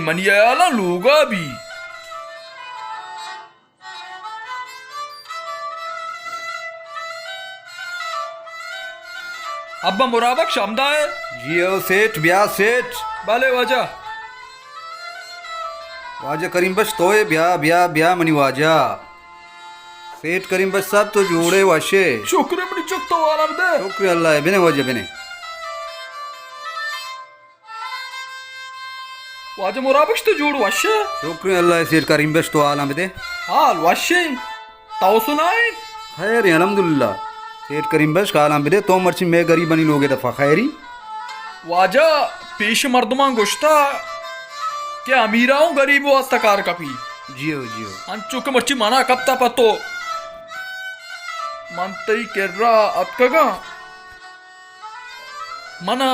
मनियाला लोगा भी अब्बा मुराबक शामदा है जियो सेठ ब्याह सेठ बाले वाजा वाजा करीम बस तोए ब्याह ब्याह ब्याह मनी वाजा सेठ करीम बस सब तो जोड़े वाशे शुक्र मनी चुकता वाला दे शुक्र अल्लाह है बिने वाजा बिने वाजा मुराबक तो जोड़ वाशे शुक्र अल्लाह है सेठ करीम बस तो आलम दे हाल वाशे ताऊ सुनाए खैर है अल्हम्दुलिल्लाह सेठ करीम बस कालम बिदे तो मर्ची मैं गरीब बनी लोगे दफा खैरी वाजा पेश मर्दमा गोश्ता क्या अमीरा हूँ गरीब वास्ता कार कपी जियो जियो अंचू के मर्ची माना कब ता पतो मनतई केर्रा अतकगा मना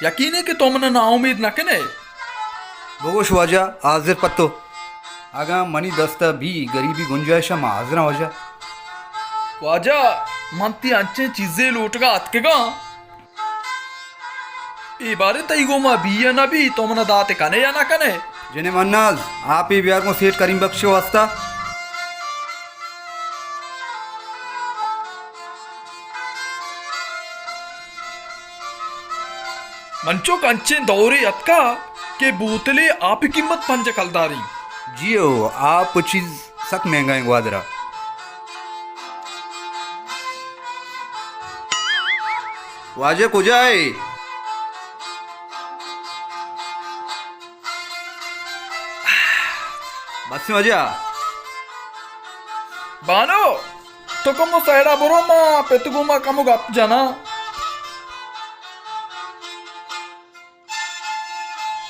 यकीन है कि तो मना ना उम्मीद न कने बगोश वाजा हाजिर पत्तो आगा मनी दस्ता भी गरीबी गुंजाइश में हाजिर वाजा वाजा मनती अंचे चीजें लूटगा अतकेगा ये बारे तई गोमा भी या ना भी तो मना दाते कने या ना कने जिन्हें मन्नाज आप ही बिहार को सेठ करीम बख्शे वास्ता मंचो कंचे दौरे अतका के बोतले आप ही कीमत पंज कलदारी जियो आप चीज सक महंगा है ग्वादरा वाजे को जाए बस वजह बानो तो कमो सैडा बरो मा पेतुगुमा कमो गप जाना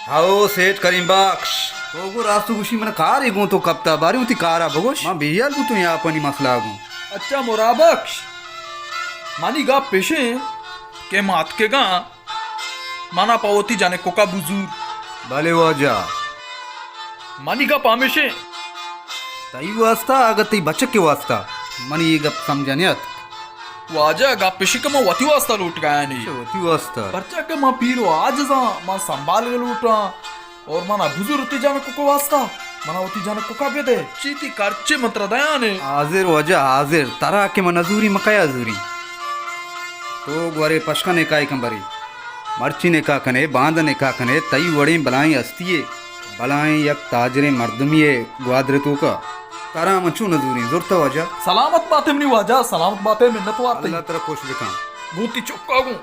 हाओ सेठ करीम बख्श तो रास्तु खुशी मन कार एगो तो कप्ता बारी उती कारा बगोश मां बेयाल को तो यहाँ अपनी मसला गो अच्छा मुराबक्श मानी गा पेशे के मात के गा माना पावती जाने कोका बुजूर भले वाजा मानी गा पामेशे तई वास्ता अगर तई बचक के वास्ता मनी ये गप समझनियत वाजा गा पेशे के मां वती वास्ता लूट गया नहीं वती वास्ता परचा के मां पीरो आज जा मां संभाल के लूटा और माना बुजुर्ग उती जाने कोको वास्ता मना उती जाने कोका बेदे चीती करचे मंत्र दया ने हाजिर वजह हाजिर तरा के मनजूरी मकाया जूरी तो ग्वारे पशकने काय कंबरी मर्ची ने का कने बांध ने का कने तई वड़े बलाई अस्तिये बलाई यक ताजरे मर्दमिये ग्वादरे तो का तारा मचू नजूरी जुरता वजह सलामत बातें नहीं वाजा सलामत बातें मिन्नत वाते अल्लाह तेरा कोश दिखा बूती चुक्का गूं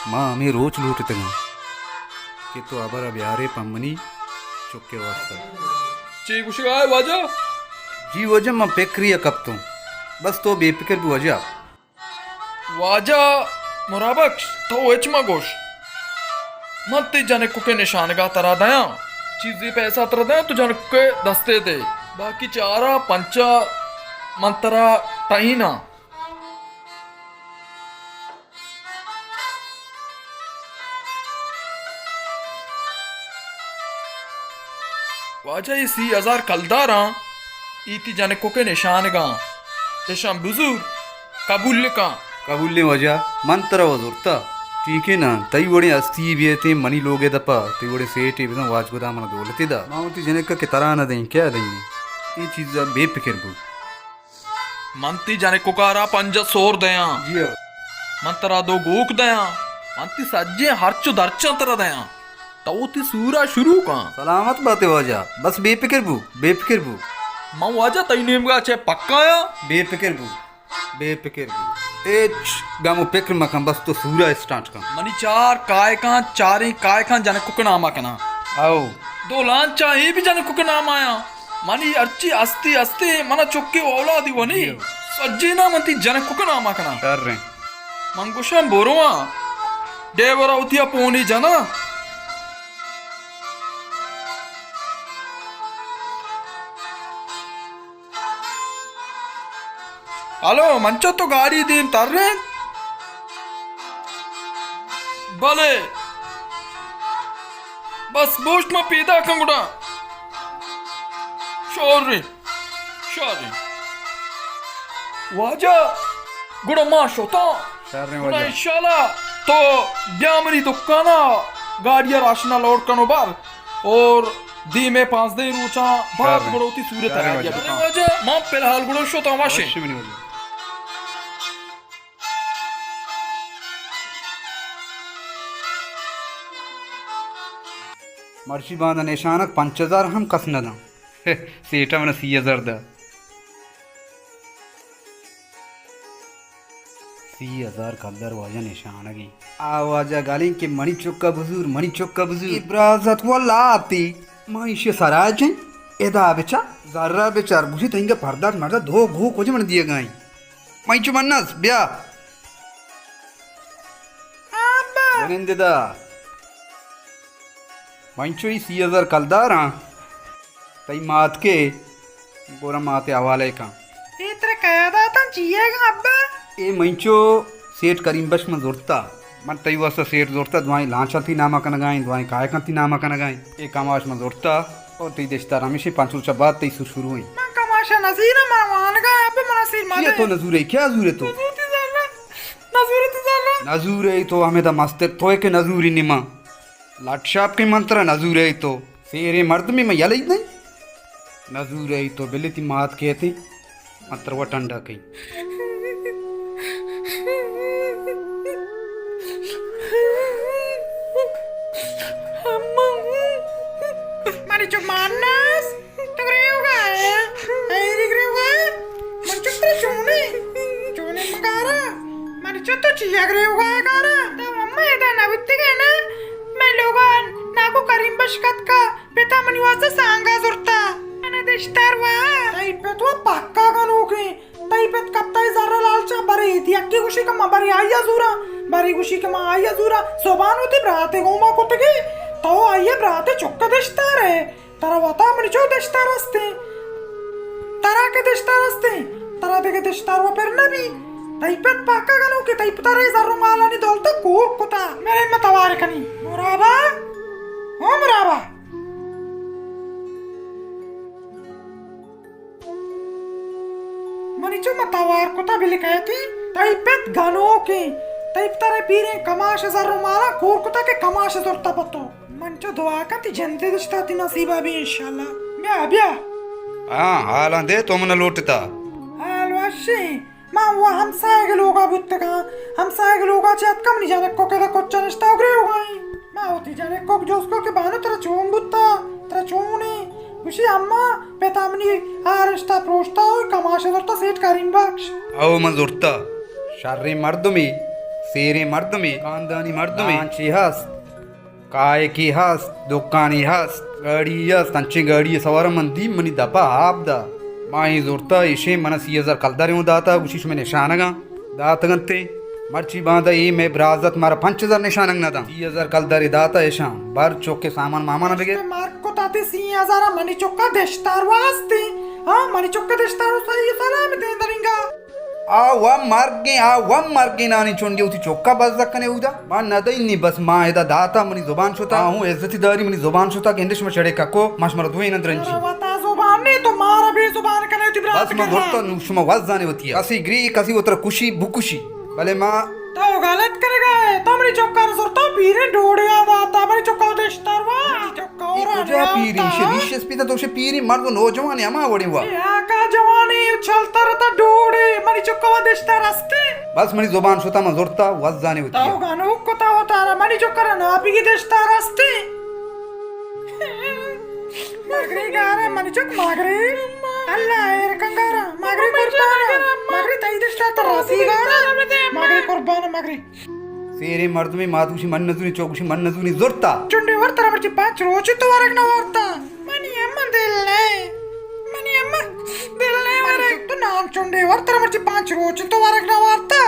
मां हमें रोज लूटते गए कि तो अबर ब्यारे पम्मनी चुक्के वास्ता ची कुछ गाय वाजा जी वजह मां पेक्रिया कब तो बस तो बेफिक्र भी वजह वाजा मुराबक तो एचमा गोश मत जाने कुके निशान का तरा दया चीजें पैसा तरा दया तो जाने कुके दस्ते दे बाकी चारा पंचा मंतरा टाइना वाजा इसी 1000 कलदारा इती जाने कुके निशान गा तेशाम बुजुर्ग कबूल का कबूल वजह मंत्र वजुरता ठीक है ना तई वड़े अस्ती भी थे मनी लोगे दपा तई वड़े सेठ बिना वाज गोदा मन दौलते दा माउती जने का के तरह न दें क्या दें ये चीज बेफिक्र बु मंती जाने कुकारा पंजा सोर दया जी मंतरा दो गोक दया मंती सज्जे हरचो दरचा तरा दया तोती सूरा शुरू का सलामत बातें वजह बस बेफिक्र बु मां वाजा तई नेम गा चे पक्काया बेफिक्र बु एच गामो पेक्र मकम बस तो सूरा स्टार्ट का मनी चार काय का चारे काय का जाने कुक नाम आकना आओ दो लांचा ये भी जाने कुक नाम आया मनी अर्ची अस्ती अस्ते मना चुक्के औला दी वनी सज्जे ना मंती जाने कुक नाम आकना कर रहे मंगुशम बोरोवा देवरा उतिया पोनी जाना हेलो मंचो तो गाड़ी दीन तर रहे भले बस बोस्ट में पीदा कंगुड़ा शोरी वाजा गुड़ा मां शोता गुड़ा इंशाल्लाह तो ब्यामरी दुकाना गाड़िया राशना लोड कनो बार और दी में 5 दिन रोचा बात शाबाश. बडोती सूरत शाबाश. आहे अरे वाजा मां फिलहाल गुडो शो तमाशे अवश्य म्हणे वजा. मर्शी बांधा निशानक 5000 हम कस न दा सेठा मन 30,000 दा 30,000 कलर वाजा निशानगी आवाजा गाली के मणि चुक्का बुजुर इब्राजत वल्ला आती माइशे सराज एदा बेचा जर्रा बेचार बुझी तंगे पर्दा मर्दा दो घू कुछ मन दिए गाई माइचु मन्नस ब्या बनिंदेदा माइचु ही 30,000 कलदार हां तई मात के गोरा माते हवाले का इतने कयादा था जिएगा अब्बा ए मंचो सेठ करीम बश में जोड़ता मन तई वास्ता सेठ जोड़ता दुआई लांचा थी नामा कन गाई दुआई काय थी नामा कन गाई ए कमाश में जोड़ता और तई देशता रमेशे पांचू चबात तई शुरू हुई मैं कमाशा नजीर मारवान का अब्बा मनासिर ये मारे तो नजूरे क्या नजूरे तो नजूरे तो हमें दा मस्ते तोय के नजूरी निमा लाटशाप के मंत्र नजूरे तो फेरे मर्द में मैं यलई नहीं नजूरे तो बिलिती मात कहते मंत्र व टंडा कई मारी जो मानस तो रेवगा है ऐरी रेवगा मन चुप चूने मगारा मारी जो तो चिया रेवगा है गारा तो मम्मा एदा नवित्ती गए ना मैं लोगन नाको करीम बशकत का पिता मनिवासा सांगा जुरता मैंने देशतारवा ताइपे तो पक्का गनोगे ताइपे कप्ताई जरा लालचा बरे थी अक्की खुशी का बरी आया जूरा बरी खुशी का मा आया जूरा सोबान होती ब्राते गोमा कोतगे तो आइए ब्राते चुक्का देशतार है तारा वाता मनी जो देशतार असते तारा के देशतार असते तारा देखे देशतार वो फिर नबी ताइपे पक्का गनोगे ताइपे तारे जरा माला नी दौलता कोर कोता मेरे मतवार कनी मुराबा ओ मुराबा मनीचो मतवार कोता बिले कहती ताइपेत गानो के ताइप तारे पीरे कमाश जरो माला कोर कोता के कमाश जोरता पतो मंचो दुआ का ती जनते दिशता ती नसीबा भी इंशाल्लाह ब्या हाँ हालां दे तो मन लोटता अलवाशी मां वो हमसाए के लोगा बुत्तका हमसाए के लोगा चात कम नहीं जाने को के कोच्चा निस्ता उगरे हो गई मां होती जाने को जो उसको के बानो तेरा चोम बुत्ता तेरा चोने उसी अम्मा पेतामनी आरस्ता प्रोस्ता और कमाशे जोरता सेठ करीम बख्श आओ मन जोड़ता शारी मर्द में सेरे मर्द में खानदानी मर्द में आंची हस काय की हस दुकानी हस गाड़ी हस तंची गाड़ी सवार मंदी मनी दपा आपदा माही जोड़ता इशे मन 30,000 कलदारे हूँ दाता उसी में निशानगा दात गंते मर्ची बांधा ये मैं ब्राजत मारा 5,000 निशानग ना था 30,000 कलदारे दाता ऐशा बार चौके सामान मामा ना बिगे मार्क को ताते 30,000 मनी चौका देशतार वास्ते हाँ मनी चौका देशतार सही सलाम दे दरिंगा आ वम मार्गे नानी चोंडी उती चौका बस दक्कने उदा मा नदई नी बस मा एदा दाता मनी जुबान शोता हूं इज्जती दारी मनी जुबान शोता के इंग्लिश में चढ़े काको मशमर दुई नंदरंजी वता जुबान ने तो मारा भी जुबान कने ती ब्रात बस मा दोस्ता नुशमा वजाने होती है कसी ग्री कसी उतर खुशी बुकुशी भले मा तो गलत करेगा तो मनी चौका सुरता पीरे ढोड़े आता मनी चौका देशतार वा चौका और तुझे पीरी विशेष पिता तो पीरी मर्द नौजवान यामा वड़ी वा या का जवानी उछलता रहता ढोड़े मनी चौका देशतार रास्ते बस मनी जुबान शोता मा जोरता वजाने होती तो है गानो कोता होता मनी चौका ना आपी की देशतार रास्ते मगरी गारा मनी चौक मगरी अल्लाह एर कंगारा मगरी कुर्बान मगरी तई देशतार रासी गारा मगरी कुर्बान मगरी सेरे मर्द में मातुशी मन नजुनी चौकुशी मन नजुनी जोरता चुंडी वर्ता मर्ची पांच रोज तो वरक ना वार्ता मनी अम्मा दिल ने वरक तो नाम चुंडी वर्ता मर्ची पांच रोज तो वरक ना वार्ता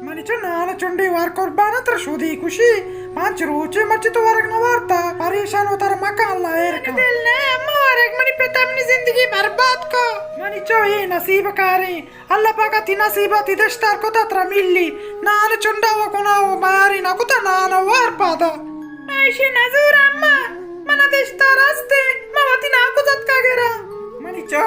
मनी चो नाना चुंडी वार कुर्बान तर शुदी खुशी पांच रोज मर्ची तो वरक ना वार्ता परेशान होता मका अल्लाह एर दिल ने अम्मा वरक मनी पिता अपनी जिंदगी बर्बाद को मनी चो ये नसीब कारी अल्लाह पाका ती नसीबा ती देशतार को तत्र मिल्ली नाना चुंडा वो कोना वो बारी ना कुता नाना वार पादा ऐशी नजूर अम्मा मना देशतार असते मावती ना कुजत का गेरा मनी चो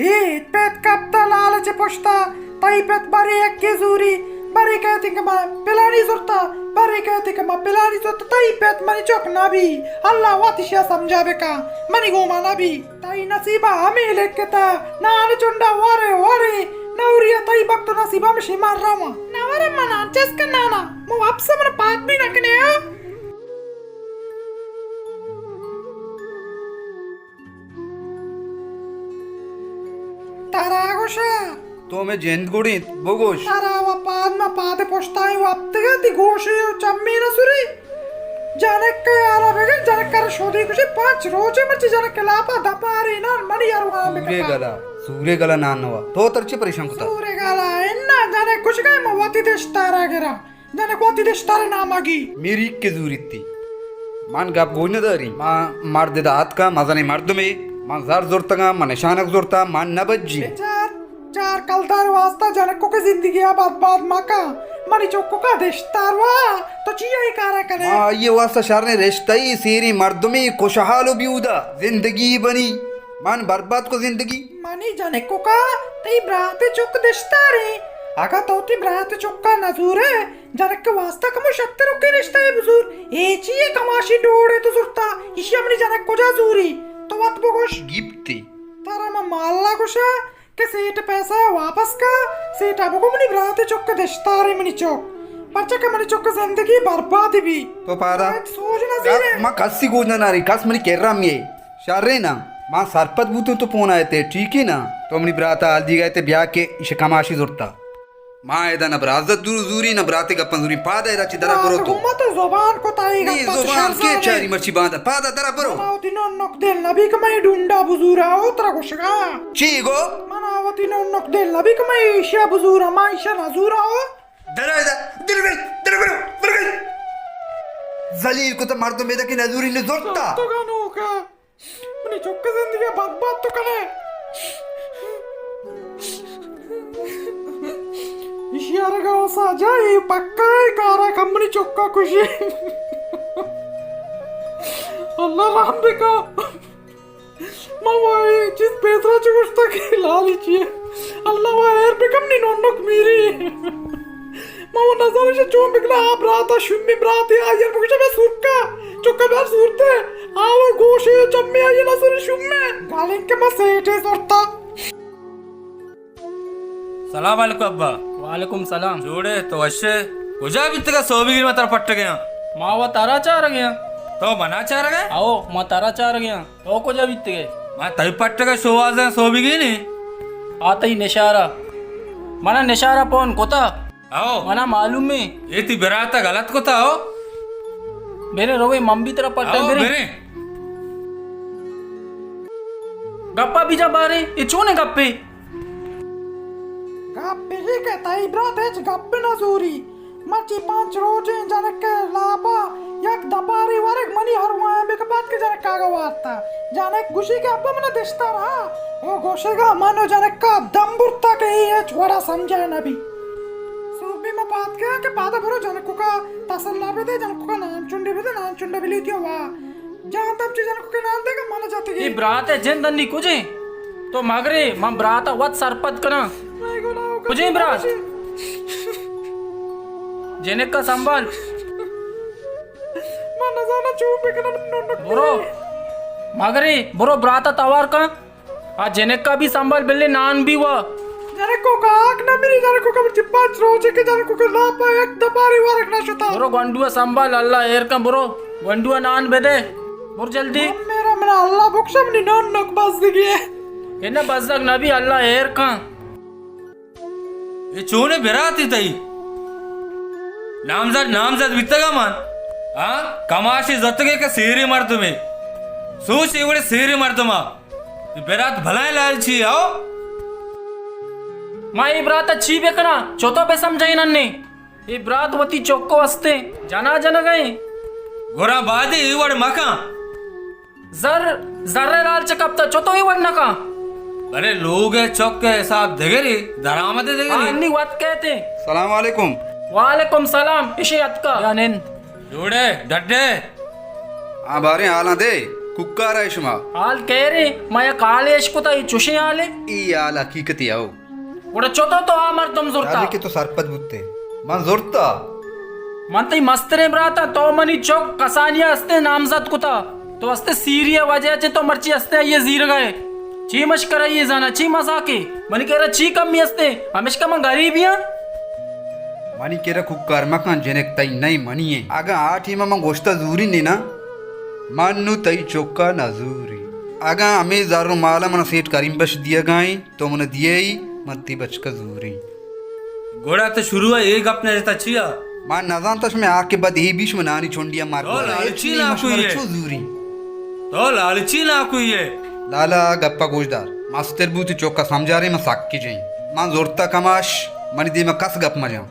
ये पेट कप्ता लालचे पुष्ता ताई पेट बरे एक के जूरी Bari कहते कि मैं पिलानी जोरता Bari कहते कि मैं पिलानी जोरता ताई पेट मनी चौक नाबी अल्लाह वातिशा समझावे का मनी गोमा नाबी ताई नसीबा हमें लेके ता नान चुंडा वारे वारे नौरिया ताई बक्तो नसीबा में शिमार रामा नवरे मना चेस्क नाना मो आपसे मन बात भी न कने तारा गोशा तो मैं जेंद Gudi बोगोश Tarawa padma pade postai waptega di goshi chammina suri janek ka yara bege janek kar shodi kushi 5 roje machi janek lapa dapari na mani yaru ga सूर्य गला नानवा तो तरची परेशान कुता sure gala enna janek kushi kai mawati deshtara gera janek wati deshtara namagi मेरी के जूरीती मान gap going दारी मा मार दे दात का मजाने मार दो में मान जार जोरता मा निशानक जोरता मान न बज्जी चार कलदार वास्ता janek ko ke zindagi abad maka mani chokko ka deshtarwa to chiya hi kara kare हाँ ये वास्ता शार ने रिश्ता ही सीरी मर्दमी खुशहालो बिउदा जिंदगी बनी मान बर्बाद को जिंदगी Mani janek ko ka tei brate chok deshtare aga toti brate chokka nazure janek ke wasta kamu shatte rukke rishta hai buzur echi ye kamashi dode to surta ishi amni janek ko ja zuri to wat bogosh Gifty tara ma malla gosha ke seet paisa wapas ka seet abugo mani brate chokka deshtare mani chok parcha ka mani chokka zindagi barbad bhi तो पारा sojna sire माँ कस्सी गोजना नारी कस money कह रहा मैं शार रे ना माँ सरपत बूते तो फोन आए थे ठीक है ना तो हमनी बराता हल्दी गए थे ब्याह के इसे कमाशी जोरता माँ एदा न बराजत दूर दूरी न बराते का पंजूरी पादा एदा चिदरा बरो तो Mata zoban ko tayi नहीं जुबान के चारी मर्ची बांधा पादा दरा बरो Manawati nonnok del labi kamay dunda buzura otra goshiga. चीगो Manawati nonnok del labi kamay isha buzura ma isha nazura o. दरा एदा दर गल जलील को तो मर्दों में की नजूरी ने जोरता To gano ka. Mani chokka zindagi bad to kane. Ishiyaraga osa jai pakkai kara kamani chokka kushi. Allah rahmeka. Mawai जिस पेतरा चुगुस्ता की लाली चिए अल्लाह वो एर पे कम नहीं नॉनक मेरी मावो नज़र से चों बिकला आप राता शुम्मी ब्राते आयर बुकशा बे सुक्का चुक्का बार सूरते आओ गोशे चम्मे आये नज़र शुम्मे गालिंग के मसेटे जोरता ಸಲಾಂ ಅಲೈಕುಂ ಅಬ್ಬಾ वालेकुम सलाम ಜೋಡೆ ತೋ ಅಶ್ಶೆ ಉಜಾ ಬಿತ್ತಗ ಸೋಬಿಗಿನ ಮಾತ್ರ ಪಟ್ಟ ಗಯಾ मावा तारा चार गया ತೋ ಮನಾ ಚಾರಗ आओ मैं तारा चार गया तो को जा बीत गए ಮಾ ತೈ ಪಟ್ಟಗ ಶೋವಾಜ ಸೋಬಿಗಿನಿ आता ही निशारा मना निशारा पौन कोता आओ मना मालूम में ಏತಿ ಬೆರಾತ ಗಲತ್ ಕೋತಾ आओ मेरे रोवे मम्मी तरफ पट्टा आओ मेरे ಬೇರೆ गप्पा भी जा बारे ये चोने गप्पे gappe ही कहता है ब्राते च gappe नजूरी मची 5 रोजे जनक के लापा yak दपारी वरक मनी हरवा बे के बात के जनक का वार्ता जनक गुशी के अब्बा मना देशता रहा ओ गोशेगा मानो जनक का दंबुरता के ही है छोड़ा समझा नबी सूबी में बात के के बाद भरो जनक का तसल्ला बे दे जनक का नाम चुंडे बिली थियो वा जहां तब ची जनक के नाम देगा माना जाती ये ब्रात है जिन दन्नी कुजे तो मगरे मां ब्राता वत सरपत कना कुजे ब्रात जेनेक का संभाल माना जाना चुप के नन्नक बोरो मगरे बोरो ब्राता तवार का आज जेनेक का भी संभाल बिल्ले नान भी हुआ जनक को काक ना मेरी जनक को कब 5 रोजे के जनक को लापा एक दपारी वरक ना शुता बोरो गंडुआ संभाल अल्लाह एर का बोरो गंडुआ नान बेदे बोर जल्दी मेरा मेरा अल्लाह बख्शम नि नन्नक बस दिए इन्ना बजक नबी अल्लाह एर का ये ಚೋನೆ ಬೆರಾತಿ ತೈ ನಾಮಜದ್ ಬಿತ್ತಗ ಮಾನ್ ಆ ಕಮಾಶಿ ಜೊತೆಗೆ ಕ ಸೇರಿ ಮಾಡ್ತುಮೆ ಸೂಚಿ ಇವಡೆ ಸೇರಿ ಮಾಡ್ತುಮ ಬೆರಾತ್ ಭಲಾಯ್ ಲಾಲ್ಚಿ आओ माँ ये ब्रात अच्छी बेकना चौथा पे समझाई नन्ने ये ब्रात वती चौको वस्ते जना गए गोरा बादी इवड मका जर्रे लाल चकपता चौथो ही वरना का अरे लोग है चौक के हिसाब देगरी दरामदे देगरी अन्नी वत कहते सलाम वालेकुम वालेकुम सलाम इशे अत का यानेन जोड़े डड्डे आ बारे आला दे कुक्कारा इशमा हाल कह रे मैं कालेश को ता ये चुशे आले ई आल हकीकती आओ उड़ा चौथो तो आमर तुम जुरता यार के तो सरपत बुत्ते man zorta. मन तई मस्तरे ब्राता तो मनी चौक कसानिया असते नामजद कुता तो असते सीरिया वजह चे तो मर्ची असते ये जीर गए ची मशकरा ये जाना ची मजाके मनी कह रहा ची कमी असते हमेश का मन गरीबियां Mani kera kukkar makan jenek tai nai maniye. Aga aati mama goshta zuri ni na. Manu tai chokka na zuri. Aga ame zaro mala mana सेठ करीम बश दिया गाय तो मन दिए ही मत्ती बच का जूरी. घोड़ा तो शुरू है एक अपने जैसा छिया मान नजान तश में आके बाद ये बीच में नानी चोंडिया मार ओ लालची ना कोई है। जूरी. तो लालची ना कोई है लाला गप्पा गोशदार मास्टर बूती चौका समझा रहे मैं साक की जाए. मान जोरता कमाश मनी दी में कस गप मजा.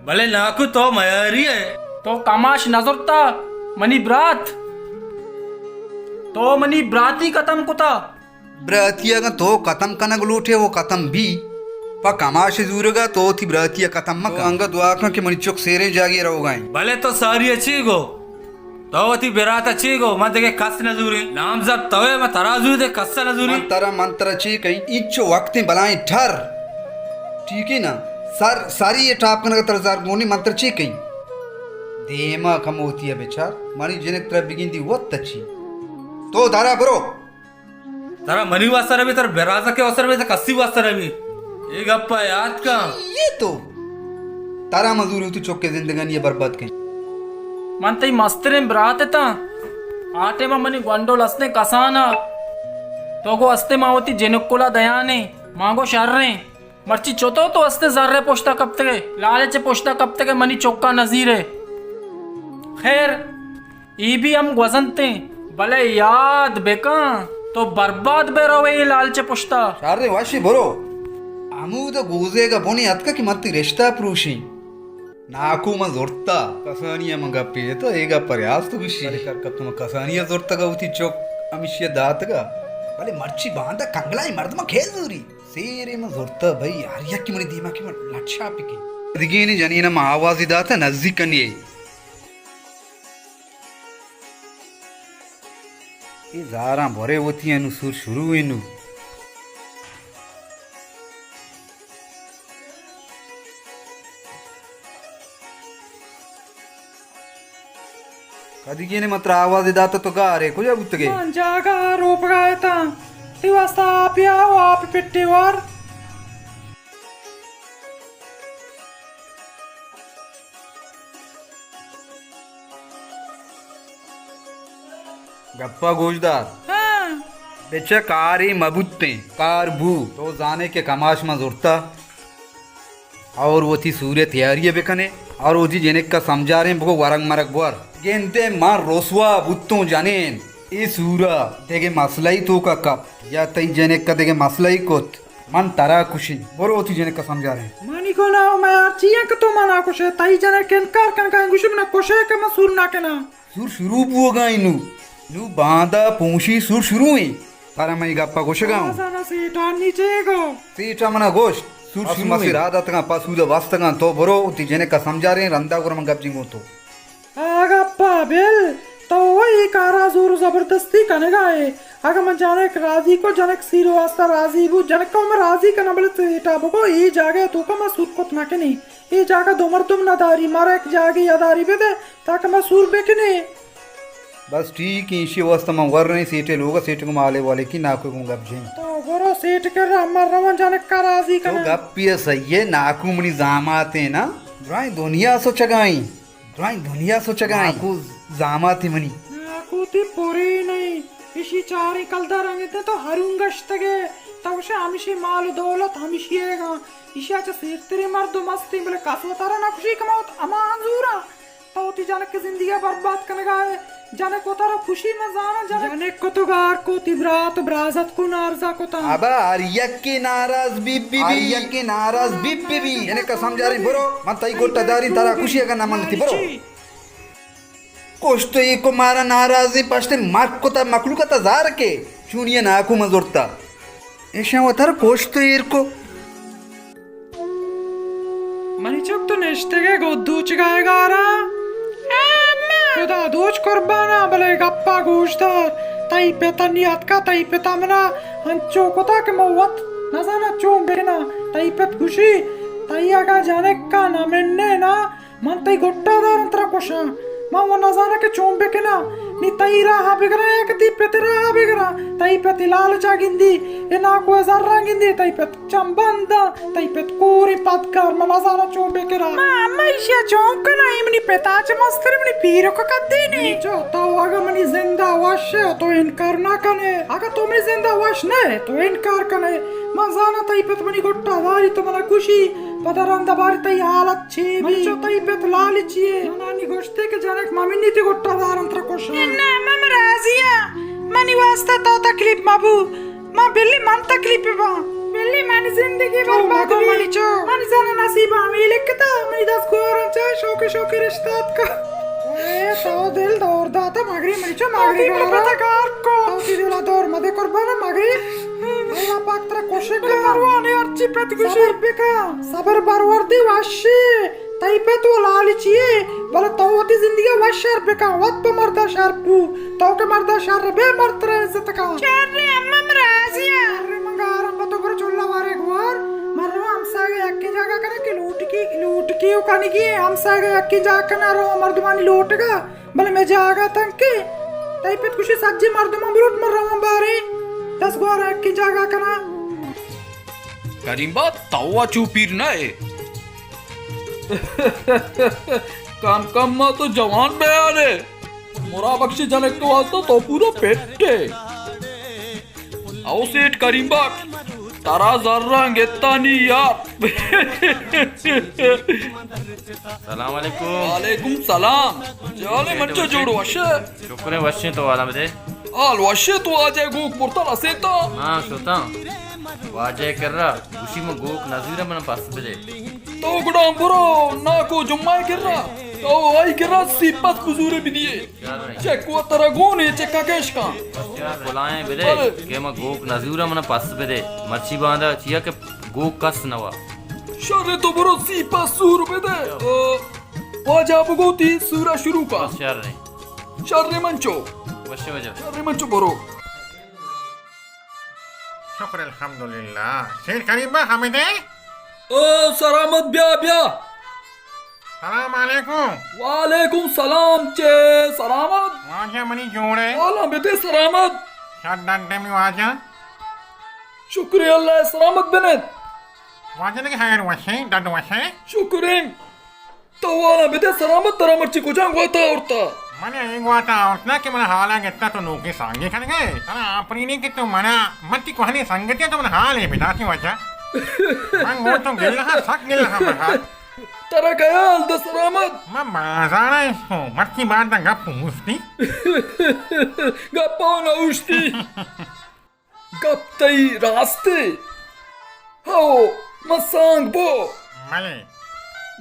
भले नाकू तो मयारी है तो कमाश नजरता मनी ब्रात तो मनी ब्राती कतम कुता ब्रातिया का तो कतम कनक लूटे वो कतम भी पा कमाश जूरेगा तो थी ब्रातिया कतम मक अंगा दुआ के मनी चौक सेरे जागे रहो गाय. भले तो सारी अच्छी गो तो थी बेरात अच्छी गो मैं देखे कस नजूरी नाम जब तवे मैं तराजू दे कस नजूरी मंत्र ची कहीं इच्छो वक्त बलाएं ठर ठीक है ना सारी ये टाप कनक तरजार गोनी मंत्र ची कहीं देमा कम होती है बेचार मानी जिने तरह बिगिन दी वो तची तो दारा बरो तारा मनी वास्ता भी तारा बेराजा के अवसर में कस्सी वास्ता भी एक अप्पा याद का ये तो तारा मजदूरी होती चौक के जिंदगानी ये बर्बाद कहीं. मन तई मस्तरे ब्रात ता आटे में मनी गंडोल असने कसाना तो गो अस्ते मावती जेनुकुला दयाने मांगो शर्रे मर्ची चोतो तो अस्ते जर्रे पोष्टा कब तक लाले चे पोष्टा कब तक मनी चौका नजीरे खैर ई भी हम गजनते भले याद बेका तो बर्बाद बेरोवे ये लालचे पोष्टा शारे वाशी बरो अमूद गोजेगा बोनी अतका की मत्ती रिश्ता प्रूशी नाकू में जोरता कसानिया मंगा पे तो एगा प्रयास तो विषय कर तुम कसानिया जोरता का उती चौक अमिशिया दात का भले मर्ची बांधा कंगलाई मर्द में खेल दूरी सेरे में जोरता भाई यार या की मनी दीमा की लच्छा पिके दिगे ने जानी ना आवाज दाता नजदीक कनिए ये जारा भरे होती है नु सुर शुरू हुई नु कदिगे ने मात्र आवाज दाता तो गा रे कुछ बुत्तगे जागा रोप गए था दिवस आप आओ आप पिट्टी वार गप्पा गोजदार बेचा कारी मबुत्ते कार भू तो जाने के कमाश में जोरता और वो थी सूर्य तैयारी है बेकने और वो जी जेने का समझा रहे हैं वो वरंग मरक बोर गेंदे मार रोसवा बुत्तों जानेन ए सूरा देगे मसलाई तो का कप या तई जेने का देगे मसलाई कोत मन तारा खुशी बोरो वो थी जेने का समझा रहे हैं मानी को ना मैं यार चिया के तो मना कुछ है ताई जने केनकार कन का गुशम ना कुछ है के मसूर ना के ना सुर शुरू बुओगा इनु नु बांदा पूंशी सुर शुरू हुई तारा मैं गप्पा कुछ गाऊं साना सीटा नीचे गो सीटा मना गोश्त सुर शुरू मसी राधा तंगा पासूदा वास्तंगा तो बोरो उती जेने का समझा रहे हैं रंदा गुरम गपजिंगो तो आगा पाबेल तो वही कारा जोर जबरदस्ती कनेगा है अगर मैं जनक राजी को जनक सीरो वास्ता राजी बु जनक को मैं राजी करना बोले तो इटा बको ये जागे तो का मैं सूर को ना के नहीं ये जागा दोमर तुम ना दारी मारा एक जागे यादारी पे दे ताकि मैं सूर बेके नहीं बस ठीक ही इसी वास्ता में वर नहीं सीटे लोग सीट को माले वाले की नाकू को गपजिंग तो गोरो सेठ कर अमर रमन जनक का राजी तो करना गप्पिया सही है नाकू मनी जामाते ना ड्राइंग दुनिया सोचगाई ड्राइंग दुनिया सोचगाई नाकू जामाते मनी नाकूती पूरी नहीं इसी चारी कलदा रंगे तो हरुंगश तगे तब से हमिशी माल दौलत हमिशिएगा इसी अच्छा सीरतरी मर्द मस्ती बोले कासवतारा ना खुशी कमाओ अमांजूरा तो ती जनक की जिंदगी बर्बाद करने गए जाने को तारा खुशी में जाना जाने को तो गार को तिब्रात ब्राजत को नारजा को ता अबा आर्यक के नाराज बीबी आर्यक के नाराज बीबी भी यानी का समझा रही बरो मत तई गोटा दारी तारा खुशी का नाम नहीं बरो कोश तो ये को मारा नाराजी पछते मार्क को ता मकलू का ता जार के चुनिया नाकू मजोरता ऐसा वो तारा कोश तो ये को मनीचक तो नेश्ते के गोदूच गाएगा रा खुदा दूच कुर्बाना भले गप्पा गोश्तार ताई पेता नियत का ताई पेता मना हंचो को ता के मौत नजाना चों बेना ताई पेत खुशी तैयागा जाने का ना मैंने ना मन तई गोट्टा दारंतरा कोशा मां वो ना जाने के चोंबे के ना नी तई रहा बिगरा एक दी पे तेरा बिगरा तई पे तिलाल जागिंदी ए ना को जर्रा गिंदी तई पे चंबंदा तई पे कोरी पतकार मना जाना चोंबे के रा मां मैशा चोंक ना इमनी पेताच मस्तर इमनी पीरो का कद्दी नी जो तावागा मनी जिंदा वाश तो इनकार ना कने अगर तुम्हें जिंदा वाश ने तो इनकार कने मां जाना तई पे मनी गोट्टा दारी तो मना खुशी पदरंदा बारी तई हालत छे मचो तई पे लाली छिए नानी गोश्ते के जनक मामिनी ती गोट्टा दारंत्र कोश ना मम राजिया मनी वास्ता तो तकलीफ माबू मां बिल्ली मन तकलीफ बा बिल्ली मानी जिंदगी बर्बाद मनी चो मनी जाना नसीबा में लिखता मनी 10 गोरन चा शौक रिश्तात का ए तो दिल दौर दाता मगरी मनी चो मगरी पता कार को तो दिला दौर मदे कुर्बान मगरी अल्लाह पाक तेरा कोशिश कर परवाने अर्ची पेट गुशर बेका सबर परवरदी वाशी तई पे तो लालचिए बल तोती जिंदगी वाशर बेका वत पे मर्दा शरपू तो के मर्दा शर बे मर्तरे इज्जत का चरे अम्मा राजिया अरे मंगारम तो पर चुल्ला वारे गुआर मरो हम सागे अक्की जगह करे कि लूट की उकानी की हम सागे अक्की जा कना रो मर्दमानी लूटगा बल मैं जागा तंके तई पे कुछ सज्जी मर्दमा बुलट मर रहा बारे 10 गोर की जगह कना करीम्बा तवा चूपीर ना है काममा तो जवान बयान है मोरा बख्शी जनक तो आता तो पूरा पेटे आओ सेठ करीम्बा तारा जर्रा गेता नहीं यार सलाम वालेकुम वालेकुम सलाम जाले मंचो जोड़ो वशे शुक्र वश्य तो वाला बदे आल वशे तो आजे गोक मुर्तला सेता हाँ सोता वाजे कर रहा उसी में गोक नजीरा मन पास बदे तो गुडाम बुरो ना को जुम्मा कर रहा तो आई कर रहा सिपत कुजूरे भी दिए चेक वो तरह गोने चेका कैश का बुलाए बदे के मैं गोक नजीरा मन पास बदे मच्छी बांधा चिया के गोक कस नवा शर्रे तो बुरो सिपत सूर पे दे वाजा बगोती सूरा शुरू का शर्रे मंचो वश्य वजह शर्रे मंचो बुरो शुक्र अल्हम्दुलिल्लाह शेर करीबा हमिदे ओ सलामत ब्या सलाम अलैकुम वालेकुम सलाम चे सलामत वाजा मनी जोड़े वाला बेटे सलामत शादन टेमी वाजा शुक्रिया अल्लाह सलामत बनेत वाजा ने हायर वशे डड वशे शुक्रिया तो वाला बेटे सलामत तरा मर्ची को जांग वाता औरता मने एक वाता औरता के मन हाला गेत्ता तो नोके सांगे खन गए तरा आपरीने के तो मना मत्ती को हने संगते तो मन हाल है बिदासी वाजा मन वो तो गिल्ला सक गिल्ला महा तरा गयाल द सलामत मैं बाजारा इसको मत्ती बात दा गप मुस्ती गप्पा ना उश्ती गप तई रास्ते हाओ मसांग बो मले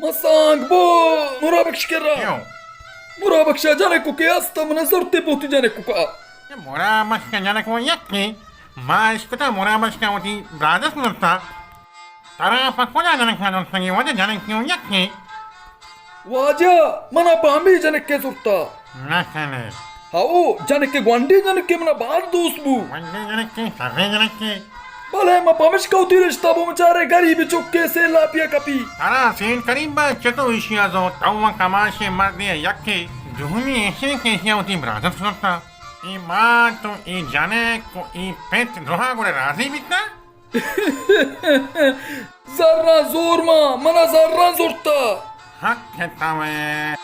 मसांग बो मुराबक्श कर रहा क्यों मुराबक्श जाने को के आस्ता मन सरते पोती जाने को का ये मोरा मस्का जाने को यक्की मां इसको तो मोरा मस्का होती ब्रादर्स नता तारा पक्को जाने को संगी वाजे जाने क्यों यक्की वाजा मना पामी जाने के सुरता ना खाने हाओ जाने के ग्वांडी जाने के मना बाहर दोस्त बू वंदे जाने के सर्वे जाने के भले मैं पमिश कौती रिश्ता बो मचारे गरीब चुक्के से लापिया कपी तारा सेन करीबा चतो इशिया जो तवा कमाशे मर्दे यक्की जुहनी ऐसे कैसे होती ब्रादर्स नता ई मां तो ई जाने को ई पेट द्रोहा गुड़े राजी बिता जर्रा जोर मा मना जर्रा जोरता हक कहता मैं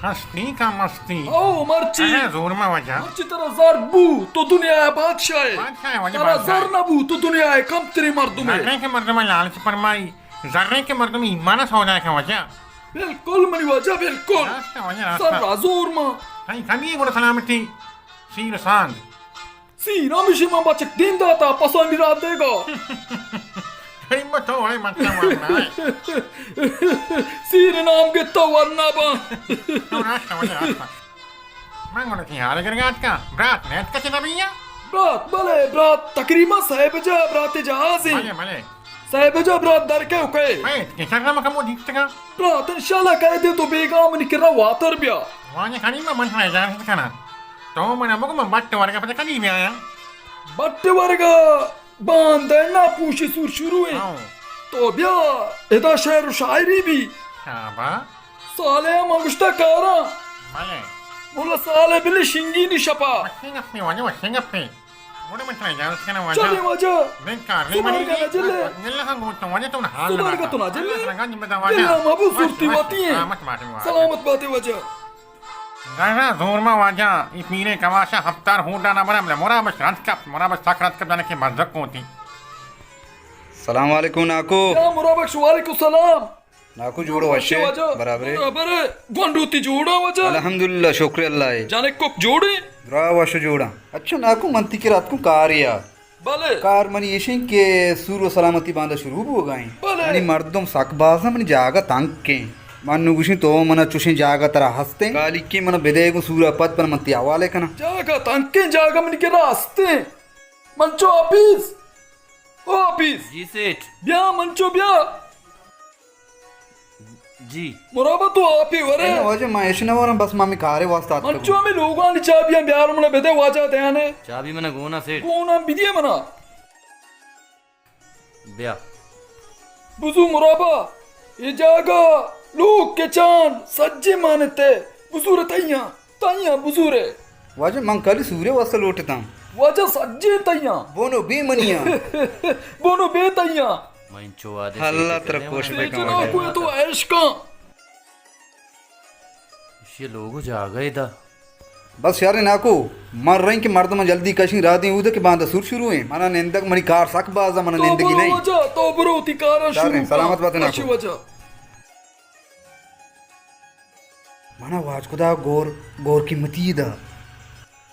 हस्ती का मस्ती आओ मर्ची अरे जोर में वजह मर्ची तेरा जर बू तो दुनिया है बादशाह है बादशाह है, वही तेरा बादशाह है। जर ना बू तो दुनिया है कम तेरी मर्दों में जर्रे के मर्द में लालच फरमाई जर्रे के मर्द में ईमान सौदा है वजह बिल्कुल मनी वजह बिल्कुल रास्ता वजह रास्ता जर्रा जोर मा कहीं कभी गुड़ सलामती सीर सांग सी रामिशी मा बचक दिन दाता पसंद रात देगा करीब तो बड़े मतलब मारना है सीर नाम के तो वरना बा तो रास्ता वजह रास्ता मैं गुड़ की हाल कर गया आज का ब्रात नेट का चला भैया ब्रात भले ब्रात तकरीमा साहेब जा ब्रात जहाजी भले भले साहेब जा ब्रात दर के उके मैं के सरना में कमो दिखता का ब्रात इंशाल्लाह कह दे तो बेगाम निकरा वातर बिया वहाँ कहीं में मन है जान सकता ना तो मैंने मुझे मैं बट्टे वाले का पता कहीं भी आया बट्टे वर्गा बांध ना पूछे सुर शुरू है हाँ तो ब्या इदा शेर शायरी भी शाबा साले मंगुष्टा कारा भले मुला साले बिल्ली शिंगी शपा वशिंगप्पी वाजे वशिंगप्पी मुड़े में ट्राई जाल के ना वाजा चले वजा बेकार री सुमार मनी का नजले निल्ला का गुट वाजे तुम हाल सुमार का तो नजले लगा नि बता दिल्ला मबू सुरती वाती है मत माटे सलामत बातें वजा गाना जोर में वाजा ई पीरे कवाशा हफ्तार होटा ना बरा मोरा बस साखरात कर जाने के मजक कोती सलाम वालेकुम नाकू या मुराबक वालेकुम सलाम नाकू जोड़ो वशे बराबरे बराबर गोंडूती जोड़ा वजा अल्हम्दुलिल्लाह शुक्र अल्लाह जाने को जोड़े द्रा वश जोड़ा अच्छा नाकू मंती के रात को कार या भले कार मनी येशिं के सूर सलामती बांधा शुरू हो गई भले। मनी मर्दम सकबाज मनी जागा तंग के मनु गुशी तो मना चुशी जागा तरह हंसते गाली की मन बेदेगु सूरा पद पर मंती हवाले कना जागा तंके जागा मन के रास्ते मंचो ऑफिस ओ ऑफिस जी सेठ ब्या मंचो ब्या जी मुराबा तो आप ही वरे वजह मैं ऐशना वरम बस मामी कारे वास्ता मंचो में लोगों ने चाबियां ब्यार मन बेदे वाजा दयाने चाबी मना गोना सेठ कोना बिदिए मना ब्या बुजू मुराबा ये जागा लोग के चांद सज्जे मानते बुजूरे तैया बुजूरे वजह मैं कल सूर्य वास्ता लौटता वाजा सज्जे तैया बोनो बेमनिया बोनो बेतैया मंचो आदे अल्लाह तरफ कोश पे बेचना को तो ऐश का ये लोग जा गए था बस यार नाको मर रही कि मर्द में जल्दी कशी रात उधर के बांधा सुर शुरू है मना निंदक मनी कार सक बाजा मना निंदगी नहीं वजा तो बरो तिकारा शुरू सलामत बात ना अच्छी वजा मना वाज खुदा गोर की मतीदा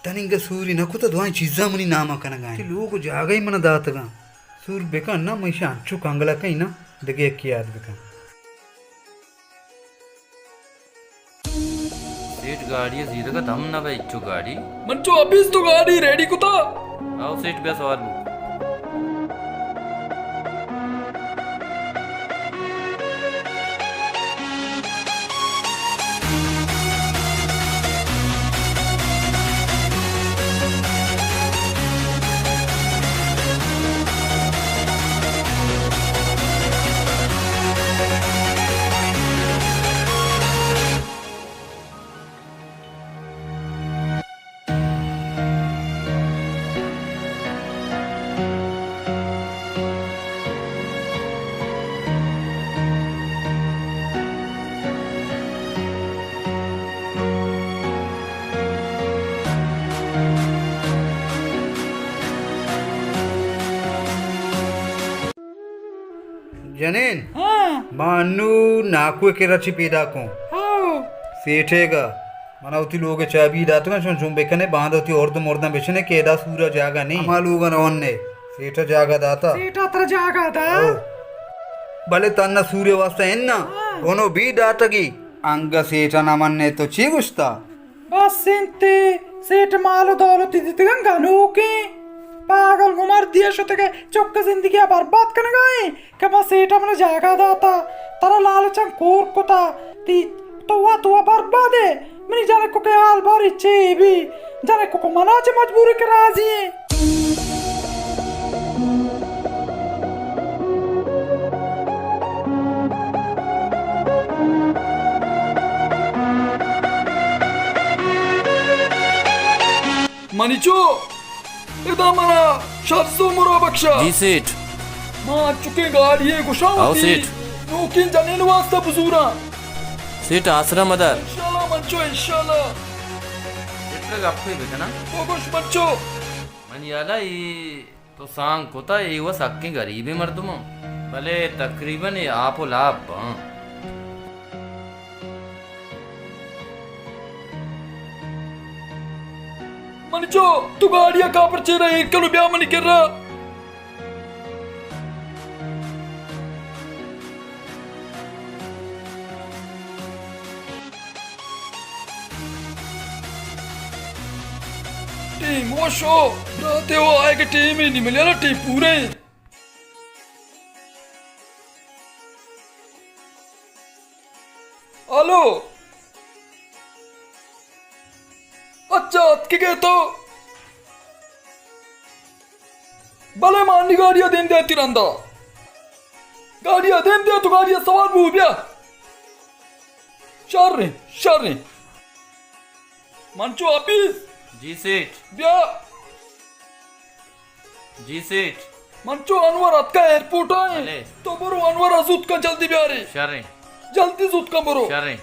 तनिंग सूरी नको तो दुआई चीजा मनी नामा कना गाय लोग जागा ही मना दात गा सूर बेका ना मैशा अंचु कंगला कहीं ना दगे की याद बेका सेठ गाड़ी जीरो का दम ना भाई इच्छु गाड़ी मंचो अभी तो गाड़ी रेडी कुता आओ सेठ ब्या सवाल बु जनेन हाँ मानू नाकू के रची पैदा को हाँ सेठेगा मना उती लोग चाबी दात ना सुन बेकने बांध होती और तो मोरदा बेचने केदा सूरज जागा नहीं मालूगा नवन्ने सेठ जागा दाता सीटा तर जागा दा ओ भले तन्ना सूर्य वास्ता एन्ना दोनों भी दातगी अंग सेठ नमन्ने तो चीगुस्ता बस सिंते सेठ मालो दौलत दितगन गानूकी पागल गुमार दिया शतके चौक जिंदगी बर्बाद कर गए कि बस सेठ हमने जागा दाता तारा लालचन कोर कोता ती तो बर्बाद है मैंने जाने को के हाल बार इच्छे भी जाने को मना चे मजबूरी के राजी है मनीचो इदा मना शर्सो मुराबक्षा जी सेठ मां चुके गाड़ी है गुशाओ आओ सेठ। नोकिन जनेन वास्ता बुजूरा सेठ आश्रम मदर इंशाल्लाह मंचो इंशाल्लाह सेठ का आपको ही बेटा ना फोकुश मंचो मन याला ये तो सांग कोता ये वो सक्के गरीबी मर्दुम भले तकरीबन ये आपो लाभ मनीचो तू गाड़िया का पर चेहरा एक कलो ब्याह मनी कर रहा टीम वो शो राते वो आएगा टीम ही नहीं मिले ना टीम पूरे हेलो अच्छा अतके गए तो भले मानी गाड़िया दिन देती रंदा गाड़िया देम दे तो गाड़िया सवार बू बिया शार रे मंचो ऑफिस जी सेठ बिया जी सेठ मंचो अनवर अतका एयरपोर्ट आए अले। तो बरो अनवर अजूत का जल्दी बिया रे शर्रे जल्दी जूत का बरो शर्रे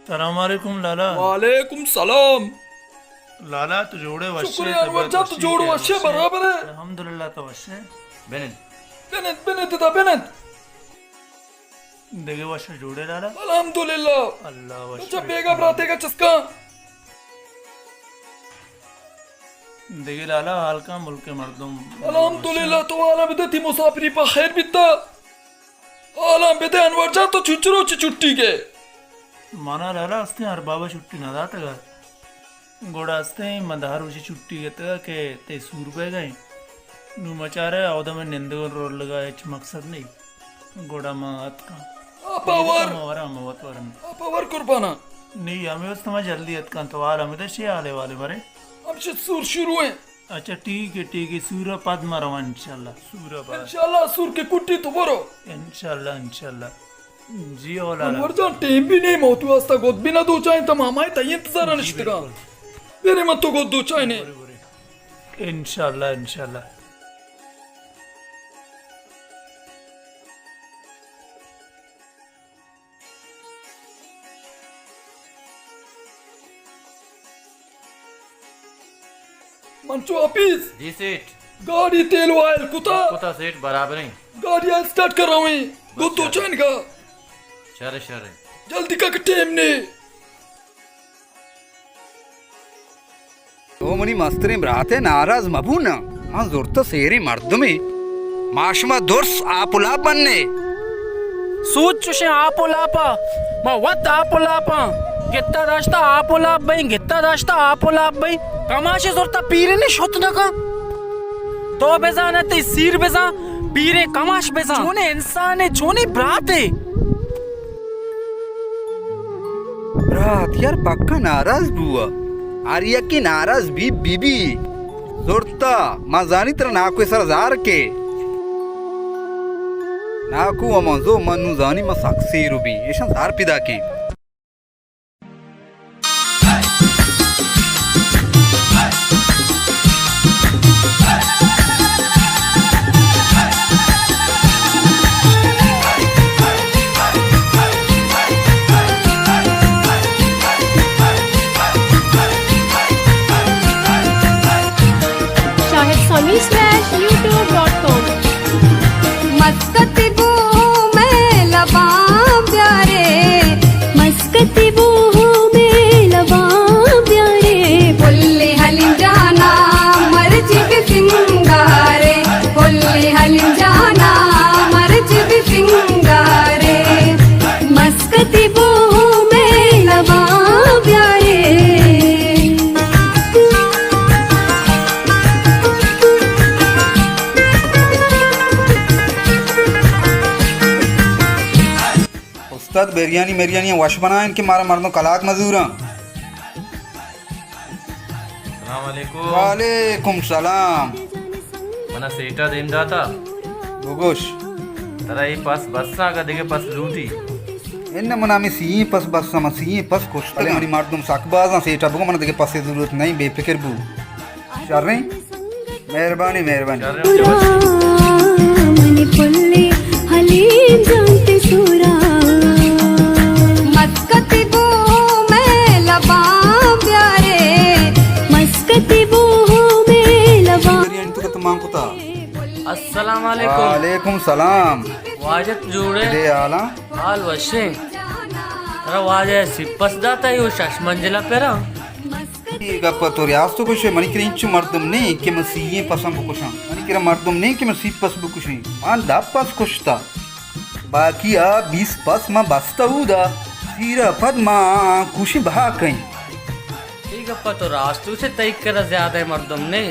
सलामकुम लाला वालेकुम सलाम लाला तो जोड़े वश्य शुक्रिया अनवर जा तो जोड़ वश्य बराबर है अल्हम्दुलिल्लाह तो वश्य बेनेट बेनेत देगे वश्य जोड़े लाला अल्हम्दुलिल्लाह अल्लाह वश्य अच्छा बेगा बराते का चस्का देगे लाला हाल का मुल्क के मर्दम अल्हम्दुलिल्लाह तो आला बिदती मुसाफिरी पा खैर बिता आला बिदे अनवर जा तो छुचरो छुट्टी के माना लाला अस्ते अरबाबा छुट्टी न दाता गा गोड़ा अस्ते मदार उसी छुट्टी के के ते सूर पे गए नु मचारे औदा में निंदगोल रोड लगा एच मकसद नहीं गोड़ा मात का अपावर हमारा मवत वरन अपावर कुर्बाना नहीं हमें उस तमा जल्दी अत का तो हमें तो शे आले वाले मरे अब से सूर शुरू है अच्छा ठीक है सूरा पद मरवा इंशाल्लाह सूरा पद इंशाल्लाह सूर के कुट्टी तो बरो इंशाल्लाह जी ओला अनवर जान टेम भी नहीं मौत वास्ता गोद बिना दो चाहे तो मामा तय इंतजार अनिश्चितगा मेरे मत तो गोद दो चाहे ने इंशाल्लाह मंचो ऑफिस जी सेठ गाड़ी तेल ऑयल कुता सेठ बराबर नहीं गाड़ी स्टार्ट कर रहा हूँ गोद दो चाहे का शर्रे जल्दी का टेम ने तो मनी मस्तरे ब्राते नाराज मबूना हाँ जोरता सेरी मर्दमे माशमा दुर्स आपुला बनने सूच चुशे आपोलापा मा वत आपोलापा गित्ता दाश्ता आपोलाप भाई गित्ता दाश्ता आपोलाप भाई कमाशे जोरता पीरे ने शोत नका तो बेजा न ते सीर बेजा पीरे कमाश बेजा चोने इंसान है चोने ब्राते ब्रात यार पक्का नाराज बुआ आर्या की नाराज भी बीबी जोरता मजानी तरह नाको सरजार के नाको अमंजो मनु जानी मसाक्सी रुबी ऐसा सार पिदा के shahidsameer.youtube.com मस्कती बू में लबां प्यारे मस्कती बू में लबां प्यारे पुल्ले हलिम जाना मर्ज भी सिंगारे पुल्ले हलिम जाना मर्ज भी सिंगारे मस्कती बू में लबां प्यारे उस्ताद बिरयानी मेरियानी वश बना इनके मारा मर्दों कलाक मजूरा सलामकुम वालेकुम सलाम मना सेठा देम दाता बुगुश तरा ये पास बस्सा का देखे पास लूटी इन मना में सी पस बस सम सी पस कुछ तले मनी मर्दुम सकबाजा से टबगो मन देके पासे जरूरत नहीं बेफिक्र बू चल रही मेहरबानी मनी पुल्ले हलीम जानते सूरा मस्कती बू में लबां प्यारे मस्कती बू में लबां बिरयानी तो तमाम कुता अस्सलाम वालेकुम वालेकुम सलाम वाजत जोड़े दे आला हाल वशे तरा वाजे सिपस दाता यो शश मंजिला पेरा गप्पा तो रियाज तो कुछ मनी क्रिंच मर्दुम नहीं कि मैं सी पसंद कुछ मनी किरा मर्दुम नहीं कि मैं सी पस कुछ मान दा पस कुछ था बाकी आ 20 पस मा बस्ता उदा सीरा पद मा खुशी बहा कहीं ठीक है तो रास्तू से तय कर ज्यादा है मर्दम ने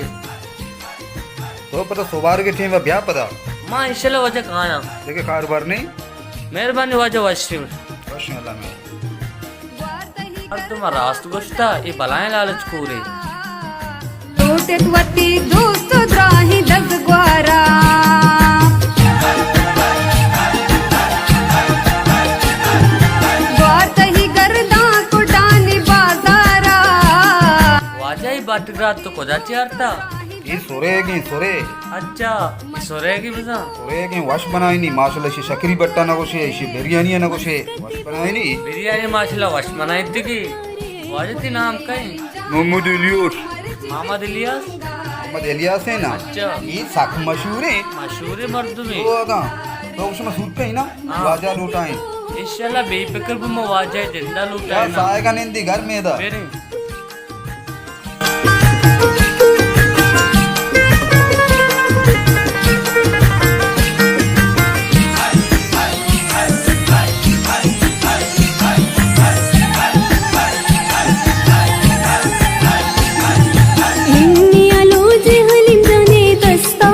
तो पता सोबार के टीम ब्याह पता मां इसले वजह कहां देखे कारोबार नहीं मेहरबानी वजह वश्यम अल्लाह में और तुम रास्तू गोश्ता ये बलाएं लालच कोरे तोटेत्वती दोस्त द्राही दगवारा वार्तही गर्दा कुटानी बाजारा वाजा ही बाटग्रात तो कोजाची आरता ये सोरे अच्छा सोरेगी बजा वश बनाई नहीं माशाल्लाह शी शकरी बट्टा ना कोशे शी बिरयानी ना कोशे वश बनाई नहीं बिरयानी माशाल्लाह वश बनाई थी की वाजती नाम कहीं मोहम्मद इलियास मोहम्मद इलियास है ना अच्छा ये साख मशहूर है मशहूर मर्द में तो आगा तो उसमें सूट कहीं ना वाजा लूटाएं इंशाल्लाह बेफिक्र भी मवाजा जिंदा लूटा क्या साएगा निंदी घर में दा मेरे इन्नी आलोजे हलिम जाने दस्ता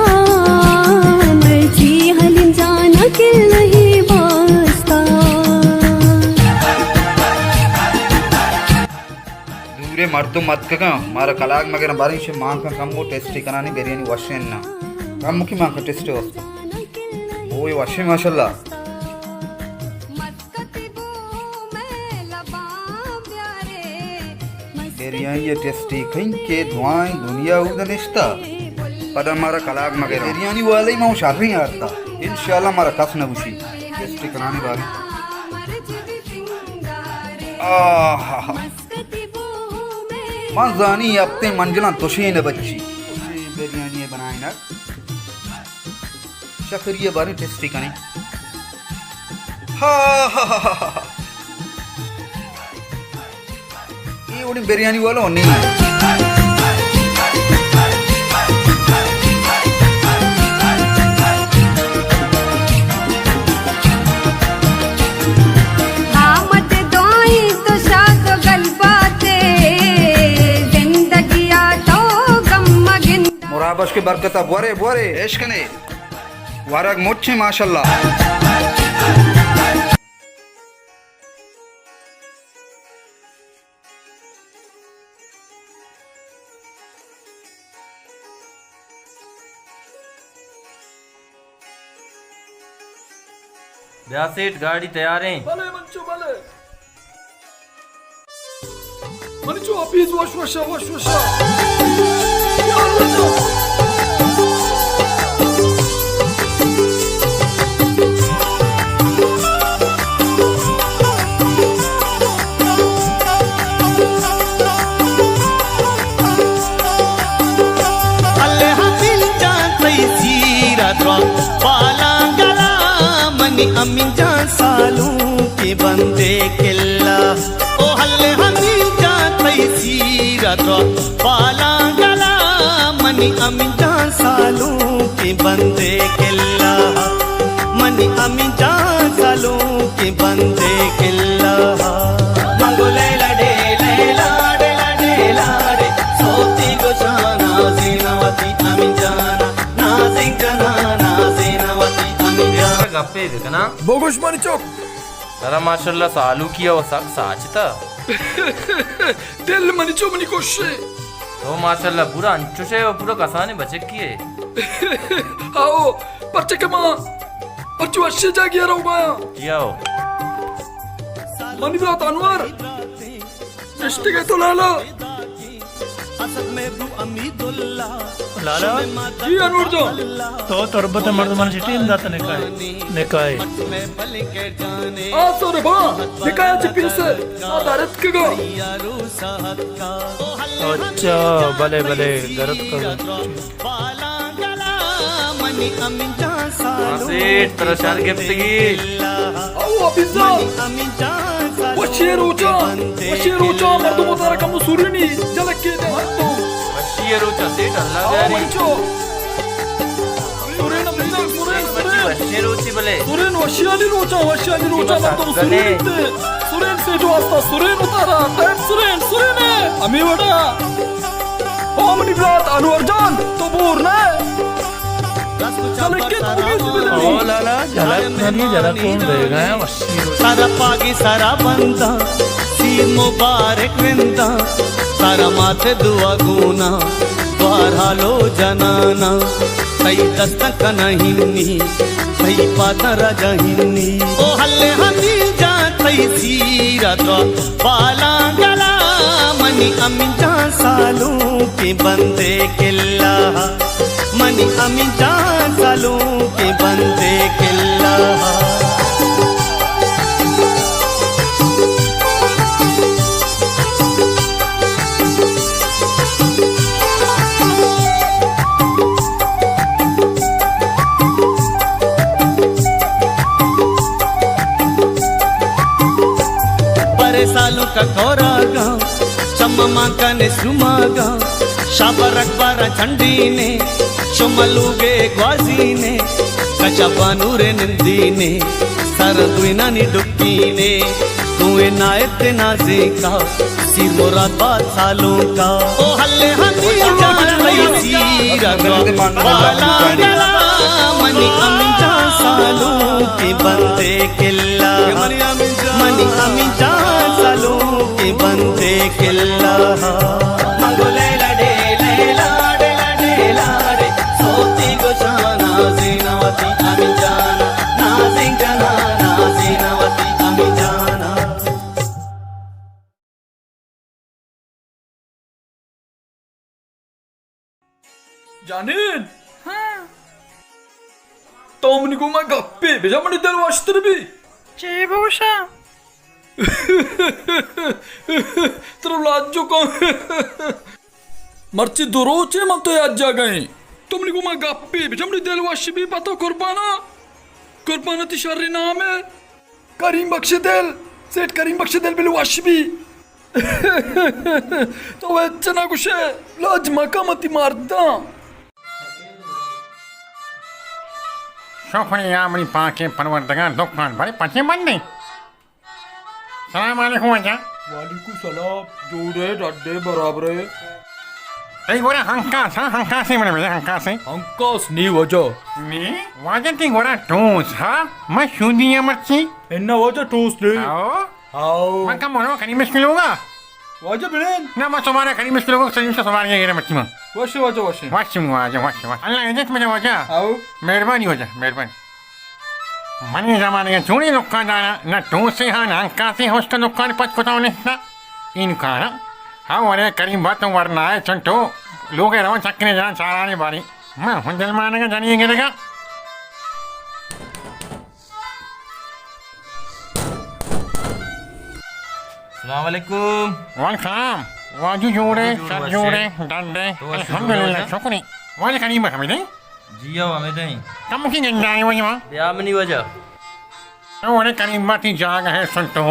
मर्जी हलिम जाना किल नहीं वास्ता दूरे मर्दो मत का मारा कलाग मगर बारिश से मांग का कम वो टेस्टी करानी बिरयानी वशेन ना कम मुखी मांग का टेस्ट वस्ता वो ये वशे माशाल्लाह बिरयानी ये टेस्टी कहीं के दुआएं दुनिया उदनिश्ता पर हमारा कलाग मगर बिरयानी वाले ही मैं शार नहीं आता इंशाल्लाह हमारा कस न उसी टेस्टी करानी बारी आहा मजानी अपने मंजिला तुशीन बच्ची बिरयानी बनाए ना शक्रिया बारी टेस्टी करें हा ये उड़ी बिरयानी वाला नहीं आमद दुआई तो शाद गलबाते जिंदगी तो गम मगिन मुराबश के बरकत बोरे बोरे इश्क ने वारक मुच्छे माशाल्लाह ब्याह सेठ गाड़ी तैयार है भले मंचो भले मंचो अभी वश या अल्लाह जा अमीन जान सालू के बंदे किल्ला ओ हल्ले हमीन जान तैसीरा तो पाला गला मनी अमीन जान सालू के बंदे किल्ला मनी अमीन जान सालू के बंदे किल्ला मंगो लैला डे सोती गो जाना जीनावती अमीन जाना नाजिक जाना जीनावती अमीन जाना गप्पे देखना बोगुश मंचो जरा माशाल्लाह सालू किया वो सक साचता दिल मंचो मनी कोशे तो माशाल्लाह पूरा अंचो से वो पूरा कसाने बचे किए आओ पर्चे कमा पर्चो अच्छे जा गया रहूँगा किया हो मनी ब्रात अनवर रिश्ते के तो लाला असद में बू अमीदुल्लाह लाला जी अनवर जो तो तुरबत मर्द मन से टीम दाता ने काय में भल के जाने आ सोरे बा निकाय चिपिन से आधारित के गो यारो साहत का अच्छा भले भले दर्द कर पाला गला मनी अमीन जान सालू सेठ परेशान गिफ्तगी आओ अभिजा अमीन जान सालू वशीर ऊंचा मर्दों मुतारा का मुसूरनी जलक के दे मर्दों बशीर ऊंचा सेठ अल्लाह आओ जारी मंचो सुरेन बशीर ऊंची भले सुरेन वशियाली रोचा मर्दों मुसूरनी सुरेन सेठ वाजता सुरेन उतारा टाइम सुरेन आम्ही वडा ओमनी ब्रात अनु अर्जन तो बोरने ओ लाला झलक नहीं झलक कौन देगा सारा पागी सारा बंदा सीर मुबारक विंदा सारा माथे दुआ गुना द्वार हालो जनाना सही दस्तक नहीं सही पाता राजा हिन्नी ओ हल्ले हमी जा थई सीरा द्वा बाला गला मनी अमी जा सालू के बंदे किल्ला मनी अमी जा सालू के बंदे किल्ला सालों का कोरागा चम्मा का ने सुमागा शाबर अकबर झंडी ने चुमलुगे ग्वाजी ने कचबानूरे निंदी ने सरदुइना नी डुक्की ने तुए नायत नाजे का सिर मुराद बात सालों का ओ हल्ले हमी जा रही सीरा वाला गला मनी अमी जा सालों के बंदे किल्ला मनी अमी जा सालों के बंदे किल्ला मंगो लैला डे सोती गो जाना ज़ीनवती अमी जाना नाज़िंग जनाना ज़ीनवती अमी जाना जानीन तोमनी को मैं गप्पे बेजा मनी तेल वाश्तर भी चे बहुशा तेरा लाजो कौन मर्ची दुरोचे मत तो याद जा गए तुमने को मैं गप्पे बेजा मनी तेल वाश भी पता कुर्बाना तिशारी नाम है करीम बख्शदेल सेठ करीम बख्शदेल बिल वाश भी तो वह चना कुछ है लाज मका मती मारता शुक्रिया अपनी पाके परवरदिगार दुकान बड़े पचे बंद नहीं सलाम अलैकुम आजा वालेकुम सलाम जोड़े डड्डे बराबर है এই গোরা হাঙ্কাসে মানে বেজা হাঙ্কাসে अंकास नी वजह নি ওয়াজেতি গোরা টোস হা মা সুদিয়া মারছি इन्ना वजह टोस्ट ले आओ आओ মাকা মনো কানি মিসকিলুগা वजह बिलेन না মা তোমারে কানি মিসকিলুগা সলিম সে তোমারে গেরে মারছি মা वजह ওয়াশিম ওয়াজা আল্লাহ ইজ্জত মে ওয়াজা आओ मेहरबानी वजह मेहरबानी मनी जमाने के चूड़ी दुकानदार ना टोसे हाँ ना अंकासे होस्टल दुकान पच कोताव नेस्ता इनका ना हाँ वरे करीम बात वरना है चंटो लोग रवन चक्कने जान चाराने बारी मैं हुंजल माने का जानिए गिरेगा अस्सलामुअलैकुम वालेकुम वाजू जोड़े सर जोड़े डंडे अल्हम्दुलिल्लाह शुक्री वाले करीम हमें नहीं जिया हमें नहीं कम की गंजाने वही माँ ब्यामनी वजह वरे करीम बात ही जाग है सुनतो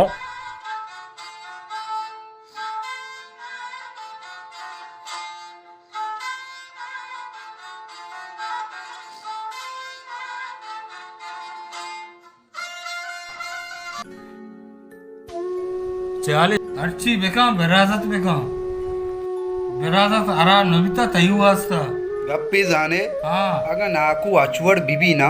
चाले अर्ची बेका विरासत अरा नविता तयू वास्ता गप्पे जाने हाँ अगर नाकू अचवड़ बीबी ना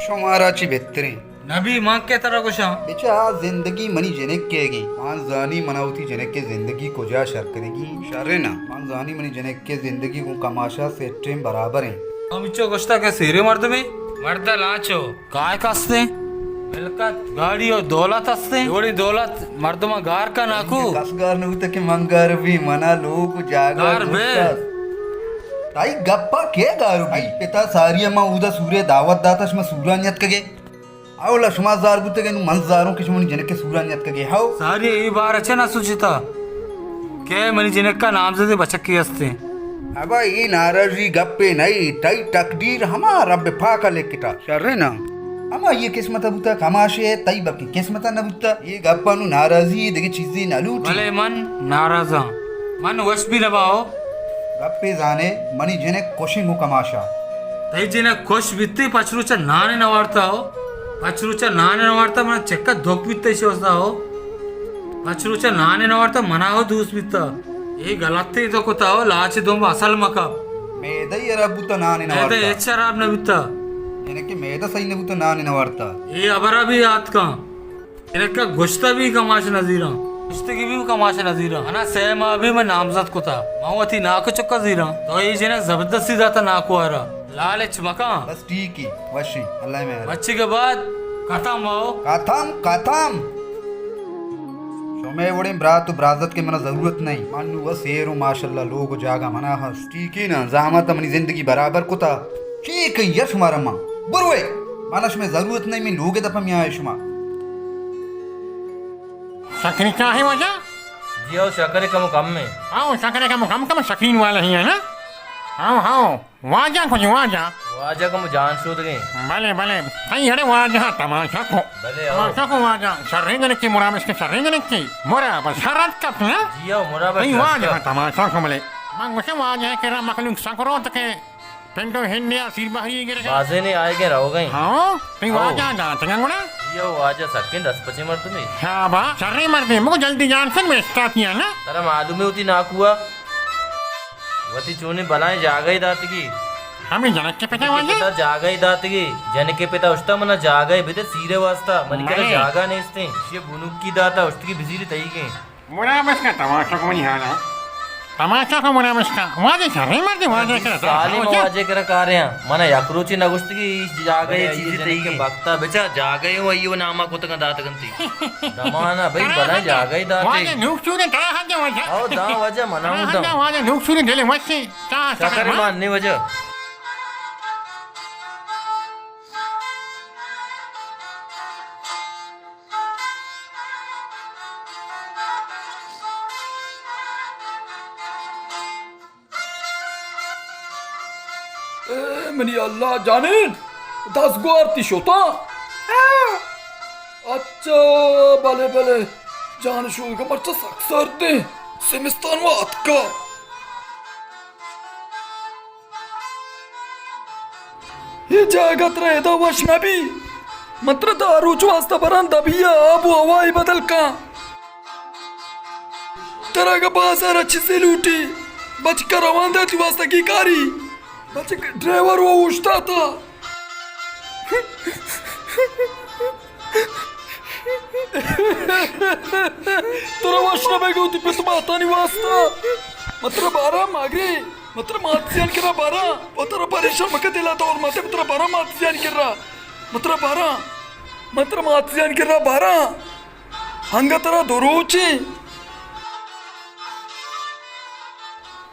शुमाराची बेहतरीन नबी माँ के तरह कुछ बेचा जिंदगी मनी जनक केगी मान जानी मनावती जनक के जिंदगी को जा शर करेगी शर्रे ना मान जानी मनी जनक के जिंदगी को कमाशा से टेम बराबर है हम इच्छो गोश्ता के सीरे मर्द में मर्द लाचो काय कास्ते मिलकत गाड़ी और दौलत हस्ते थोड़ी दौलत मर्द में गार का नाकू कसगार नव्हतं की मंगार भी मना लोग जागा गार बे ताई गप्पा के गारू भाई पिता सारिया मा उदा सूर्य दावत दाताश मा सूरान्यत कगे आवला समाजदार गुते के मंजदारों के शुमन जनक के सूरान्यत कगे हाउ सारी ये बार अच्छे ना सुचिता के मनी जनक का नाम से बचक की हस्ते अब ये नाराजी गप्पे नहीं ताई तकदीर हमारा बेफाका लेकिटा शर्रे ना अमा ये किस्मत बुता कमाशे तई बकी किस्मत न बुता ये गप्पा नु नाराजी देगे चीजें नालूटी भले मन नाराजा मन वश भी लगाओ गप्पे जाने मनी जने कोशिंग कमाशा तई जिने खुश बित्ती पचरूचा नाने नवारता हो पचरूचा नाने नवारता मन चक्का धोक बित्ते से होता हो अचरूचा नाने नवरता मनाव दूस बित्ता ये गलती तो कुताव लाची दुम असल मका ಮೇದಯ್ಯ ರಬ್ಬುತ್ತ ನಾನಿನ ऐसे ವಾರ್ತ एक शराब न बित्ता ಏನಕ್ಕೆ ಮೇದ ಸೈನ್ಯ ಬುತ್ತ ನಾನಿನ ವಾರ್ತ ये अबरा भी याद का इनका गुश्ता भी कमाश नजीरा गुश्ते की भी कमाश नजीरा अना सहमा भी मैं नामजद को था मावती नाको चुका जीरा तो ये जेना जबरदस्ती जाता नाको आ रहा लालच मका बस ठीक ही वशी अल्लाह में बच्चे के बाद खत्म हो कथम शोमे वड़े ब्रात ब्राजत के मना जरूरत नहीं मानू बस हेरो माशाल्लाह लोग जागा मना हस ठीक ही ना जहामत अपनी जिंदगी बराबर को था ठीक है यश मारमा बुरवे मानस में जरूरत नहीं मैं लोगे दफा में आए शुमा सकरी क्या है वजह जियो शक्कर कम में आओ सकरे का मुकाम कम शकीन वाला ही है ना आओ वाजा कुछ वाजा वाजा कम जान शोध गए भले भले कहीं अरे वाजा तमाशा को भले तमाशा को वाजा शर्रेंगन की मुराम इसके शर्रेंगन की मुरा बस शरत कप ना जियो मुरा कहीं वाजा तमाशा को भले मांगो से वाजा के रा मखलूक सकरो तक पिंडो हिंडिया सिर बहरी गिर गया बाजे ने आए के रहो गई हाँ कहीं वाजा ना तंगुना जियो वाजा सकिन 10-25 मर तुम्हें शाबा शर्रे मर दे मुझे जल्दी जान सन में स्टार्ट किया ना तेरा मालूम है उती नाक हुआ वती चूने बनाए जागई दात की हमें जनक के पिता वाजा पिता जागई दात की जन के पिता उष्टा मना जागई बिते सीरे वास्ता मन के मने। जागा नहीं इसते ये बुनुक की दाता उष्ट की बिजली तई के मुरा बस का तमाशा को नहीं हाना तमाशा को मुरा बस का वाजा शर्रे मर दे वाजा के साली मवाजे कर कार्य मना यकरुचि नगुष्ट की जागई चीज तई के बक्ता बेचा जागई वो यो नामा को तक दात गंती दमाना भाई बनाए जागई वाजा दाते नुक चूने ता हज वाजा आओ दा वजह मनाऊं दा वाजा नुक चूने दिले मस्सी ता शक्कर मानने वजह मनी अल्लाह जानिन 10 गो आरती शोता अच्छा भले भले जान शो का बच्चा सक्सर दे सेमिस्तान वात का ये जागत रहे तो वश में भी मंत्र दारू वास्ता बरन दबिया अब हवाई बदल का तरह का बाजार अच्छे से लूटी बच कर रवान देती वास्ता की कारी बच ड्राइवर वो उठता था तेरा वाशना में गई थी पे तुम आता नहीं वास्ता मतलब 12 मागे मतलब मात्स्यान कर रहा 12 वो तेरा परेशान मक्के दिला था और माते मतलब 12 मात्स्यान कर रहा मतलब 12 मतलब मात्स्यान कर रहा 12 हंगा तेरा दोरोची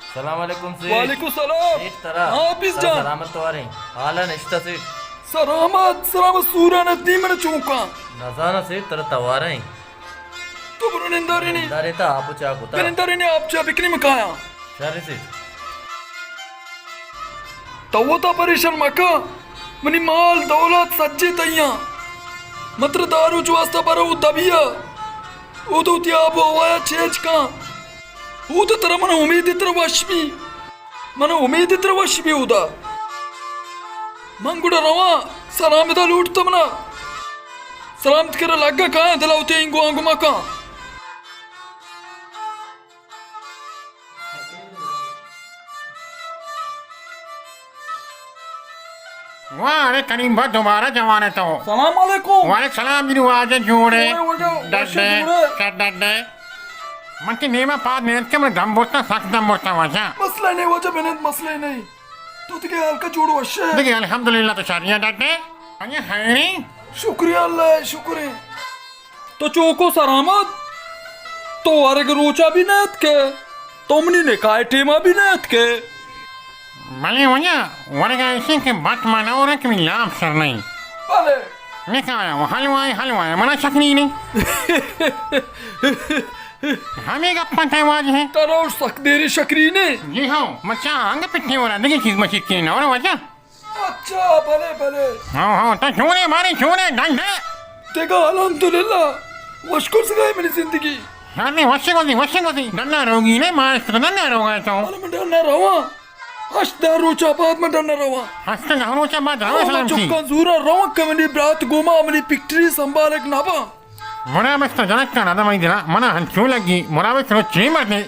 सलाम अलैकुम सेठ वालेकुम सलाम सेठ तरा हाँ पिस जान सलामत तो आ रहे हाला निश्ता सेठ सलामत सलामत सूरा नदी में चौका नजाना सेठ तरा तवार है तो बुरो निंदारे नहीं दारे ता आप चा कुता निंदारे ने आप चा बिकनी में खाया शारे सेठ तो था परेशान मका मनी माल दौलत सच्चे तैया मत्र दारू वास्ता पर वो दबिया वो तो त्याब हुआ चेंज का वो तो तरह मन उम्मीद इतर वशमी मन उम्मीद इतर वशमी उदा मंगुड़ा रवा सलामता लूट तमना सलामत कर लगा कहाँ दिलाउते इंगो आंगो मका वाह अरे करीम बहुत दोबारा जवान है तो सलाम अलैकुम वाले सलाम बिरु आजे जोड़े डड्डे डड्डे मत नेमा पाद नेत के मैं दम बोलता सख्त दम बोलता वाजा मसला नहीं वजह बेनत मसले नहीं तू तो क्या हल्का जोड़ वशे देखिए अल्हम्दुलिल्लाह तो शादियां डड्डे अरे हैरी शुक्रिया अल्लाह शुक्र तो चौको सरामत तो अरे रोचा भी नेत के तुमने ने काय टेमा भी नेत के भले वाजा वरगा इसी के बात माना और कि लाभ सर नहीं भले मैं कहा वो हलवाए मना शकनी नहीं हमें का पता वाज है तरोड़ सकदेरी शकरी ने जी हाँ मचा अंग पिट्ठे हो रहा देखिए चीज मची की ना और वाजा अच्छा भले भले हाँ तो छोड़े मारे छोड़े डंडे देखा अल्हम्दुलिल्लाह वशकुर से गई मेरी जिंदगी अरे वश्य को दी डंडा रोगी नहीं मार तो डंडा रोगा तो अरे मैं डरना रहा हस्ता रोचा बाद में डरना रहा हस्ते ना रोचा बाद रहा सलाम सी चुपका जूरा रहा कमनी ब्रात गोमा अमली पिक्टरी संभाल एक नाबा मुराबस तो जनक का नदम आई दिना मना हंचू लगी मुराबस नो ची मरने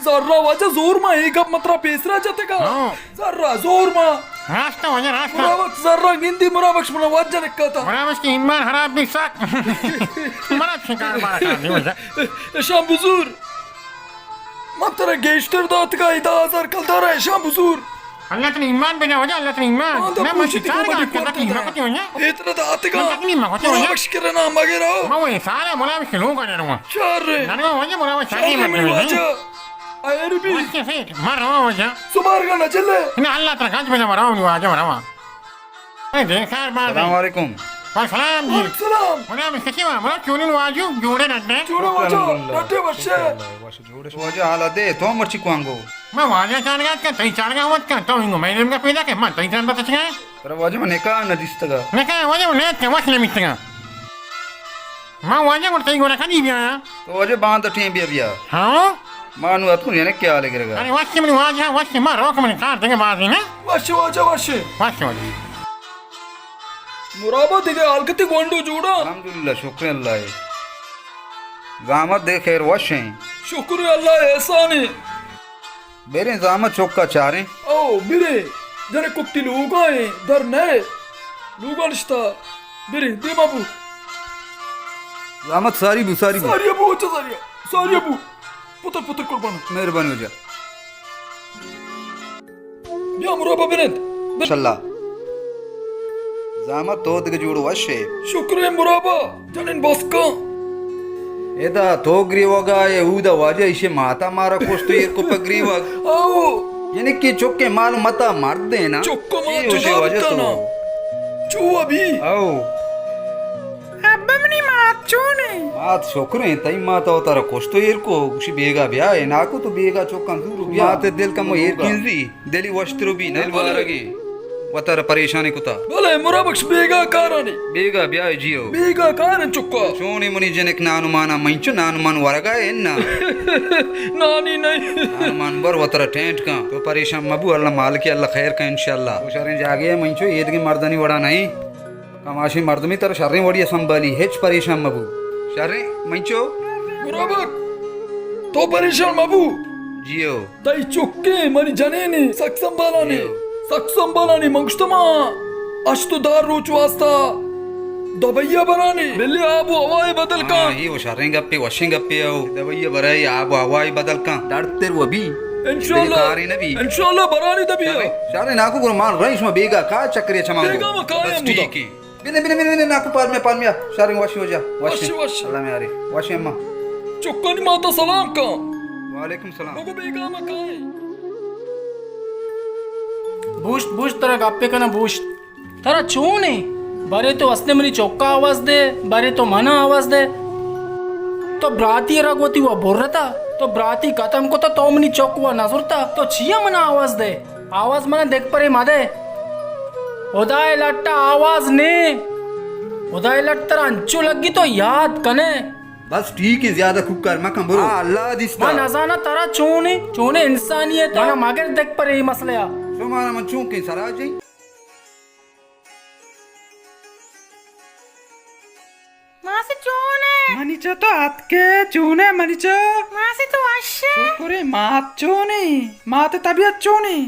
जर्रा वाजा जोर मा एक अब मत्रा पेसरा जाते का हाँ। जर्रा जोर मा रास्ता वजह रास्ता मुराबक जर्रा गिंदी मुराबक मना वाजा निकता मुराबस की ईमान हराब भी साक मना शिकार मारा कर नहीं वजह शाम बुजूर मत्रा गेस्टर दात का 10,000 कलदारा है शाम बुजूर अल्लाह तेरी ईमान बिना वजह अल्लाह तेरी ईमान मैं मस्जिद का करता की मैं कुछ होया इतना दात का मैं नहीं मैं कुछ होया मुराबक करना मगे रहो मैं वो सारा मुराबस के लोग आ रहा चार नानी वजह मुराबस शादी शादी में वाजा मत आयर भी वजह से मार रहा वजह सुमार का न चले ना अल्लाह तेरा काज बना मरा हूँ आज मरा अरे देखा बात सलाम वालेकुम सलाम जी सलाम मुराबस कैसे हुआ मुराबस क्यों नहीं वाजू जोड़े नड्डे छोड़ो वाजा रटे बच्चे वजह हाल दे तो मर्ची कुआंगो मैं वाजा चार गया क्या तई चार गया मत क्या तो इंगो मैं इनका पैदा के मैं तई चार बता चुका तर वजह में नेका नदिस्तगा मैं क्या वजह ने के वश ले मिटगा मैं वाजा को तई गोरा खानी बिया तो वजह बांध ठे बिया हां मानु अतु ने क्या लेगरेगा अरे वश में वाजा वश में रोक में काट देंगे बाद में वाशे वाजा वाशे वश वाली मुराबा दिगे आलकती गोंडो जोड़ा अल्हम्दुलिल्लाह शुक्र अल्लाह जामत दे खैर वश हैं शुक्र अल्लाह एहसान है बेरे जामत चौका चारे ओ बिरे जरे कुत्ती लूगा है दर नए लूगा रिश्ता बिरे दे बाबू जामत सारी बु सारी अबू अच्छा सारी अबू पुत्र पुत्र कुर्बान मेहरबानी हो जा या मुराबा बिनत इंशाल्लाह जामत तो दिगे जोड़ वश है शुक्र है मुराबा जनिन बसका एदा तो ग्रीवगा ये उदा वाजा इसे माता मारा कोस तो ये को पग्रीवग आओ यानी कि चौके माल मता मार देना चुक्को मार ये उसे चुका वजह ना तो चू अभी आओ अब्बा मनी मात चूने मात छोकरे तई माता होता कोस तो ये को उसी बेगा ब्याह है नाको तो बेगा चौका दूर ब्याह ते दिल का मो ये किंजी दिली वस्त्रो भी नल वारगी वतर परेशानी कुता भले मुराबक्ष बेगा कारानी बेगा ब्याह जियो बेगा कारन चुक्का सोनी मुनि जनक नानुमाना मंचु नानुमान वरगा एन्ना नानी नहीं नानुमान बर वतर टेंट का तो परेशान मबू अल्लाह माल के अल्लाह खैर का इंशाल्लाह तो शरें जागे मंचु ईद की मर्दनी वड़ा नहीं कमाशी मर्दमी तर शरें वड़िया संभाली हेच परेशान मबू शरें मंचो मुराबक तो परेशान मबू जियो तई चुक्के मनी जनेनी सक्षम बालानी मंगस्तमा अश्तु दार रोच वास्ता दबैया बनानी बिल्ली आबू हवाई बदल का ये वो शरें गप्पे वशिंग गप्पे आओ दबैया बराई आब हवाई बदल का डरते वो भी इंशाल्लाह बरानी दबिया शारे नाकू को मान रही इसमें बेगा का चक्रिया चमा बेगा में का है मुदा ठीक है बिने नाकू पार में शारे वाशी हो जा वाशी अल्लाह में आ रही वाशी अम्मा चुक्कनी माता सलाम का वालेकुम सलाम लोगो बेगा में का है बूस्ट बूस्ट तरह गप्पे का ना बूस्ट तरा चूने बरे तो असने मनी चौका आवाज दे बरे तो मना आवाज दे तो ब्राती रगोती हुआ बोल रहा था तो ब्राती खत्म को तो मनी चौक हुआ ना सुरता तो छिया मना आवाज दे आवाज मना देख परे मादे उदाय लट्टा आवाज ने उदाय लट तरह अंचू लगी तो याद कने बस ठीक है ज्यादा कुकर मकम बरो अल्लाह दिस्ता मन अजाना तरा चूने इंसानियत मना मगर देख परे ये मसले आ तो मारा मन चूं के सरा जी मासे चूने मनीचो तो आतके चूने मनीचो मासे तो अश्शे शुक्रे मात चूनी मात तबियत चूनी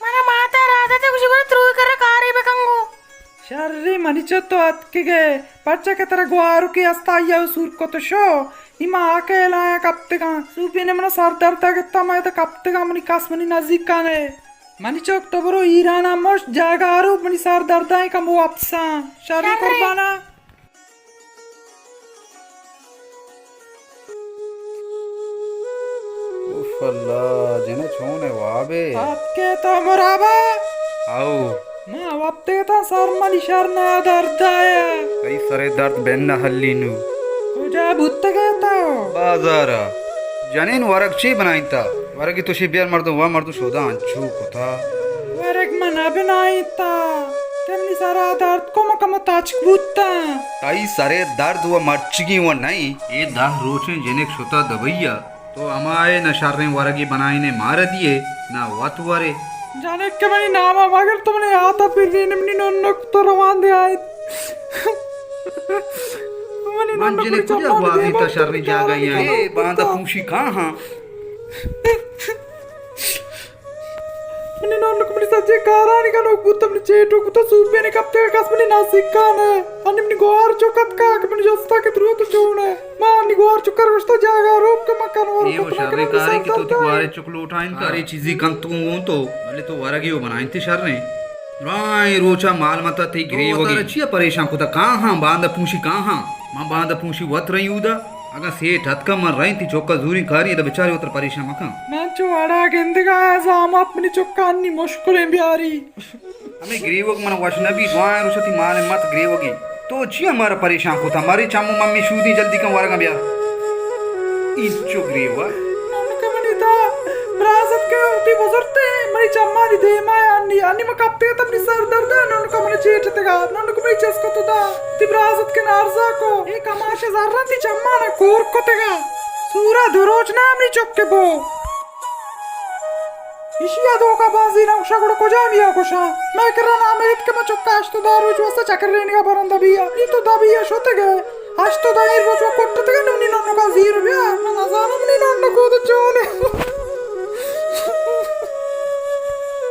मना माता राधा ते कुछ गुण त्रुई कर कारी बेकंगो शर्री मनीचो तो आतके गए बच्चा के तरह गुआरू की अस्ताया सूर को तो शो इमा आके लाया कप्ते का सूपी ने मना सर दर्द तक तमाय तो कप्ते का मनी कास मनी नजीक का ने मनी चौक तो बरो ईराना मोश जागारू मनी सर दर्द है का मु अपसा शर्री कुर्बाना उफ अल्लाह जने छोने वाबे आपके तो मुराबा आओ माँ वापते तो सर मनी शरना दर्द आया कई सरे दर्द बेन्ना हल्लीनु कुजा बुत्ते कहता हो बाजारा जनेन वरक ची बनाईता वरकी तुशी बियर मर्दो वा मर्दो शोदा अंचू को था वरक मना बनाईता तेमनी सारा दर्द को मकम ताच बुत्ता कई सरे दर्द व मर्चगी व नहीं ये दाह रोचन जनेक शोता दबैया तो हमारे न शर्रे वरगी बनाई ने मार दिए ना वत वरे जाने के मनी नामा मगर तुमने आता फिर ने मनी नन्नक तो रवान दे आई मंजने कुजा वादी तशरनी जागा ये बांदा पूशी कहाँ मनी नॉन कमनी सच्चे कारानी का नोक बुत्ता मनी चेटो कुता सूपे ने कप्ते का कसमनी नासिका ने अन्य मनी गोर चौकत का कमनी जोस्ता के द्रुत चोने मां नि गोर चुकर वस्ता जागा रूप के मकान और ये वो शर्रे कारी की तो तिवारे चुकलो उठाइन कारी चीज़ी कंतु वो तो भले तो वारगी वो बनाइन थी शर्रे राय रोचा माल मता थी ग्रे वगी चिया परेशान कुता कहाँ बांदा पूशी कहाँ मां बांदा पूशी वत रही उदा अगर सेठ हतका मर रही थी चौका जूरी कारी तो बेचारे उतर परेशान मका मंचो अड़ा गेंदगा जाम अपनी चुक्का अन्नी मुश्किलें बिहारी हमें ग्रेवक मन वशनबी दुआएं रुसती माने मत ग्रेवगी तो चिया हमारा परेशान को था हमारी चामू मम्मी शूदी जल्दी कम वारगा बिया इंचो ग्रेवा कमनीता ब्राज़त के उठी बजरते मरी चम्मा नी दे माया अन्नी मकापते तब नि सर दर्द है नन्नु कमने चेट तेगा नन्नु कमने चेस्को तो दा ती ब्राज़त के नारजा को एक अमाशे ज़र्रा ती चम्मा ना कोर को तेगा सूरा दुरोज नाम नी चुक्के बो इशिया दो का बाजी ना उषा गुड़ को जामिया कुशा मैं करा ना मैं इतके में चुक्का अश्तो दारू जो वस्ता चक्कर लेने का बरंदा बिया नी तो दबिया शोते गए अश्तो दायर वो जो कोट्टे तेगा नुनी नन्नु का जीर बिया मैं नजारा मनी नन्नु को तो चोने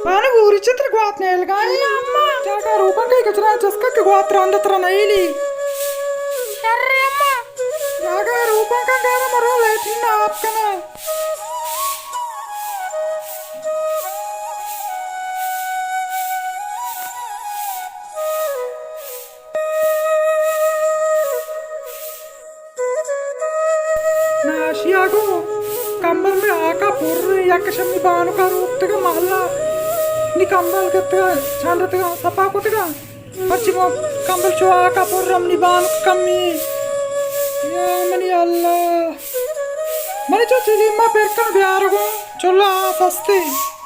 माने ऊरी चित्र ग्वात ने लगाई अम्मा जागा रूपन के कचरा जसका के ग्वात रंदत्र नईली शर्रे अम्मा जागा रूपन का गाना मरो लेठी ना आपका ना नाशियागो कंबल में आका पुर यकशमी बानु का रूप तेगा महल्ला नी कंबल कत्तेगा छांडतेगा सपा कोतेगा पश्चिमो कंबल चो आका पुर रमनी बानु कम्मी या मनी अल्लाह मनी चो चिली मा पेरकन बियारगो चलो सस्ते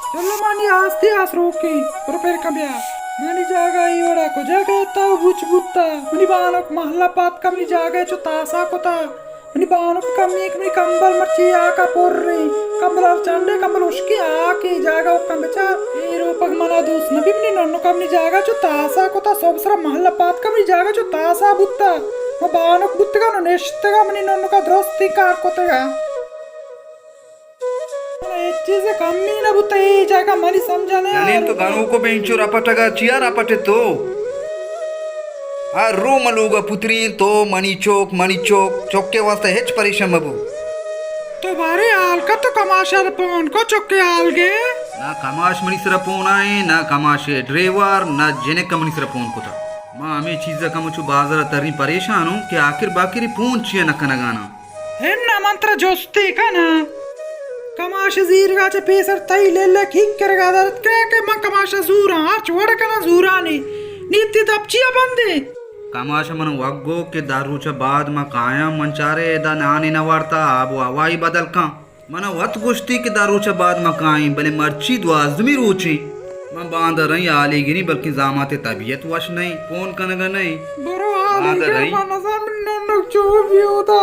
चलो मानी आस्ती आस रोकी पर पेरकन बियार मनी जागा ई वड़ा को जागा ताऊ बुच बुत्ता मनी बानु महल्ला पात कमनी जागा चो तासा कोता मनी बानु कम्मी कमनी कंबल मर्ची आका पुर्री कंबल चंडे कंबल उसकी आके जागा कम बचा ये रूपक मना दूस नबी मनी नन्नु कमनी जागा चो तासा कोता सोबसरा महल्ला पात कमनी जागा चो तासा बुत्ता म बानु बुत्तगा न नेश्तगा मनी नन्नु का द्रोस्ती कार कोतेगा ये चीज़ कम्मी ना बुत्ता ये जागा मनी समझाने यानी तो गानों को बेंचो रापटगा चिया रापटे तो आ रो मलूगा पुत्री तो मनी चौक चौक के वास्ते हेच परेशान मबू तो बारे आल का तो कमाशा रपोन को चुक्के आल गे ना कमाश मनी सरपोन आए ना कमाशे ड्राइवर ना जेने कमनी सरपोन को था माँ हमें चीज़ा कमचु बाजार तरी परेशान हूँ कि आखिर बाकी पहुंचिए न कनगाना है ना मंत्र जोस्ती का ना कमाश जीरगा चे पेसर तई ले ठीक करेगा दर्द के मां कमाशा जूरा छोड़ कना जूरा नी नीति दपचिया बंदे कमाश मन वग्गो के दारूचा बाद मा काया मंचारे दा नानी न वार्ता अब हवाई बदल का मन वत गुश्ती के दारूचा बाद मा काई बले मर्ची द्वाजमी रुचि मैं बांध रही आली गिरी बल्कि जामाते तबीयत वश नहीं फोन कनगा नहीं बरो आली के रही मनसा में नन्नक चो भी होता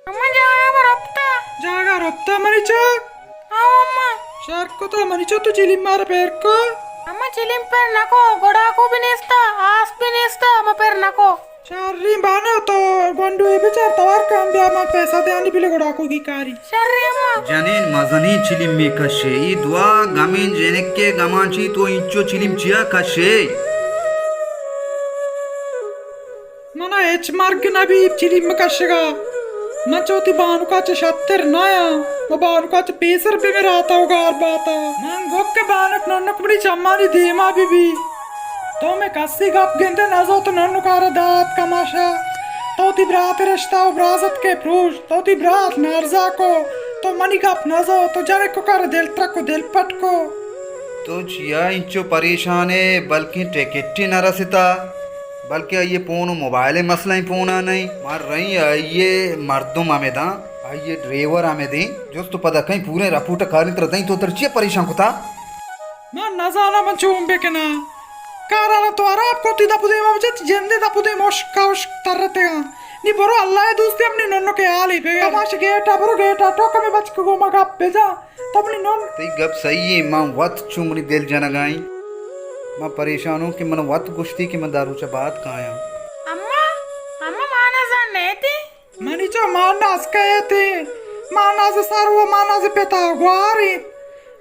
अम्मा जागा रप्ता मरीचा अम्मा शार्क को तो मरीचा तो चिलिम मार पैर को अम्मा चिलिम पैर नको गोड़ा को भी नेस्ता आस भी नेस्ता अम्मा पैर नको शार्री बाने तो गोंडो ये बेचार तवार काम बिया मा पैसा दे आनी बिले गोड़ा को की कारी शार्री अम्मा जनेन मजनी चिलिम में कशे ई दुआ गमीन जेनेक के गमांची तो इंचो चिलिम चिया कशे मना एच मार्ग ना भी चिलिम में कशेगा मैं चौथी बानुका चे 76 नाया वो बानुका चे 20 रुपए में रहता होगा हर बात मैं गोक के बानक नन्नक बड़ी चम्मानी धीमा बीबी तो मैं कस्सी गप गेंदे नजो तो नन्नुकारा दात कमाशा तो ती ब्रात रिश्ता हो ब्राजत के प्रूश तो ती ब्रात नारजा को तो मनी गप नजो तो जाने को कर दिल ट्रक को दिल पट को तो चिया इंचो परेशान है बल्कि टिकट न रसिता बल्कि ये फोन मोबाइल मसला ही फोन नहीं मार रही ये मर्दुम आमे दा ये ड्राइवर आमे दी जो तो पता कहीं पूरे रपूट कार नितर दई तो तरचिए परेशान होता मैं न जाना मन चूंबे के ना कारा तो आराप को ती दपुदे मवजत जेंदे दपुदे मोश काउश तरतेगा नी बरो अल्लाह दोस्ती अपनी नन्नो के आली पे कमाश गेटा बरो गेटा टोका में बच को मगा पे जा तबनी नन ते गप सही है मां वत चुमनी दिल जन गाई मां परेशान हूं कि मन वत गुश्ती की मैं दारू चा बात काया अम्मा अम्मा माना जाने थी मनी जो मानास कहते मानास सर्व मानास पेता ग्वारी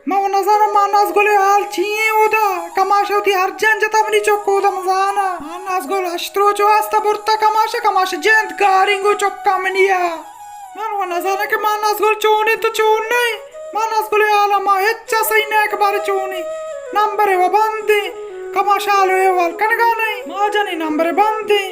मैं नजारा मानास गोले हाल चीए उदा कमाशा होती हर जन जता अपनी चोको उदा मजाना मानास गोल अश्त्रो जो आस्ता बुरता कमाशा जेंत गारिंगो चोक्का मनिया मैं वो नजारा के मानास गोल चोने तो चोन नहीं मानास गोले आला मा हेच्चा सही ने एक बार चोनी नंबर है वो बंदी कमाशा आलो ये वाल कनगा नहीं माँ जानी नंबर है बंदी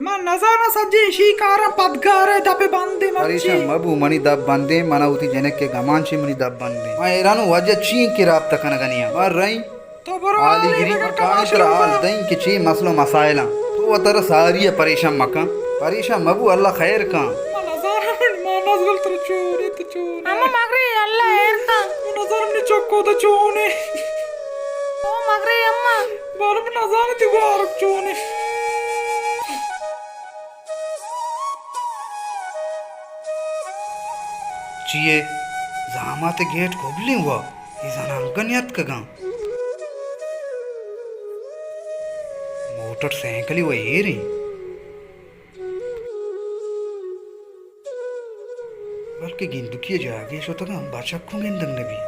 मैं नजारा सज्जी शिकारा पदगारे दबे बंदी परेशान मर्ची मबू मनी दब बंदे मना उती जनक के गमांशी मनी दब बंदे मैं एरानो वजह ची के राब्ता कनगनिया मार रही तो बरो आली गिरी कानी तर आल दई के ची मसलो मसाइला तो अतर सारी है परेशान मका परेशान मबू अल्लाह खैर का मैं नजारा में मानास गोल तर चोरी तो चोरी अम्मा मगरी अल्लाह एरता मैं नजारा में चोको तो चोने ओ मगरी अम्मा बार में नजारा ती वार चोने चिए जामाते गेट खोबली हुआ ये जनांगनियत का गांव मोटरसाइकिल वो ये रही बल्कि गिंदुकिए जागे शो तक हम बाचक्कू गिंदंग ने भी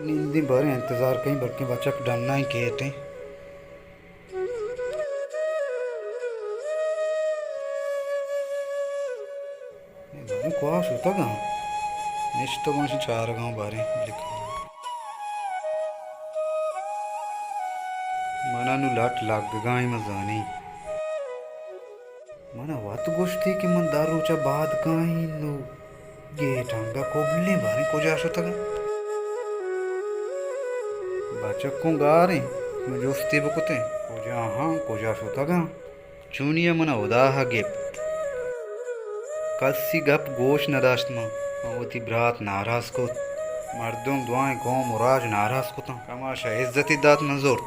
नींदी भर इंतजार कहीं बल्कि बचक डरना ही कहते हैं क्वाश होता गाँव निश्चित तो चार गाँव बारे लिखा मना नु लाट लाग गाय मजानी मना वात गोष्टी की मन दारू चा बाद गाय नु गेट हंगा कोबले बारे को जाश होता गा बचक्कू गा रहे मैं जोस्ती बकुते को जा हाँ को जाश होता गा चूनिया मना उदाहा गेप कस्सी गप गोश नदाश्त में होती ब्रात नाराज को मर्दों दुआएं कौम मुराज नाराज को कमाशा इज्जती दात नजोर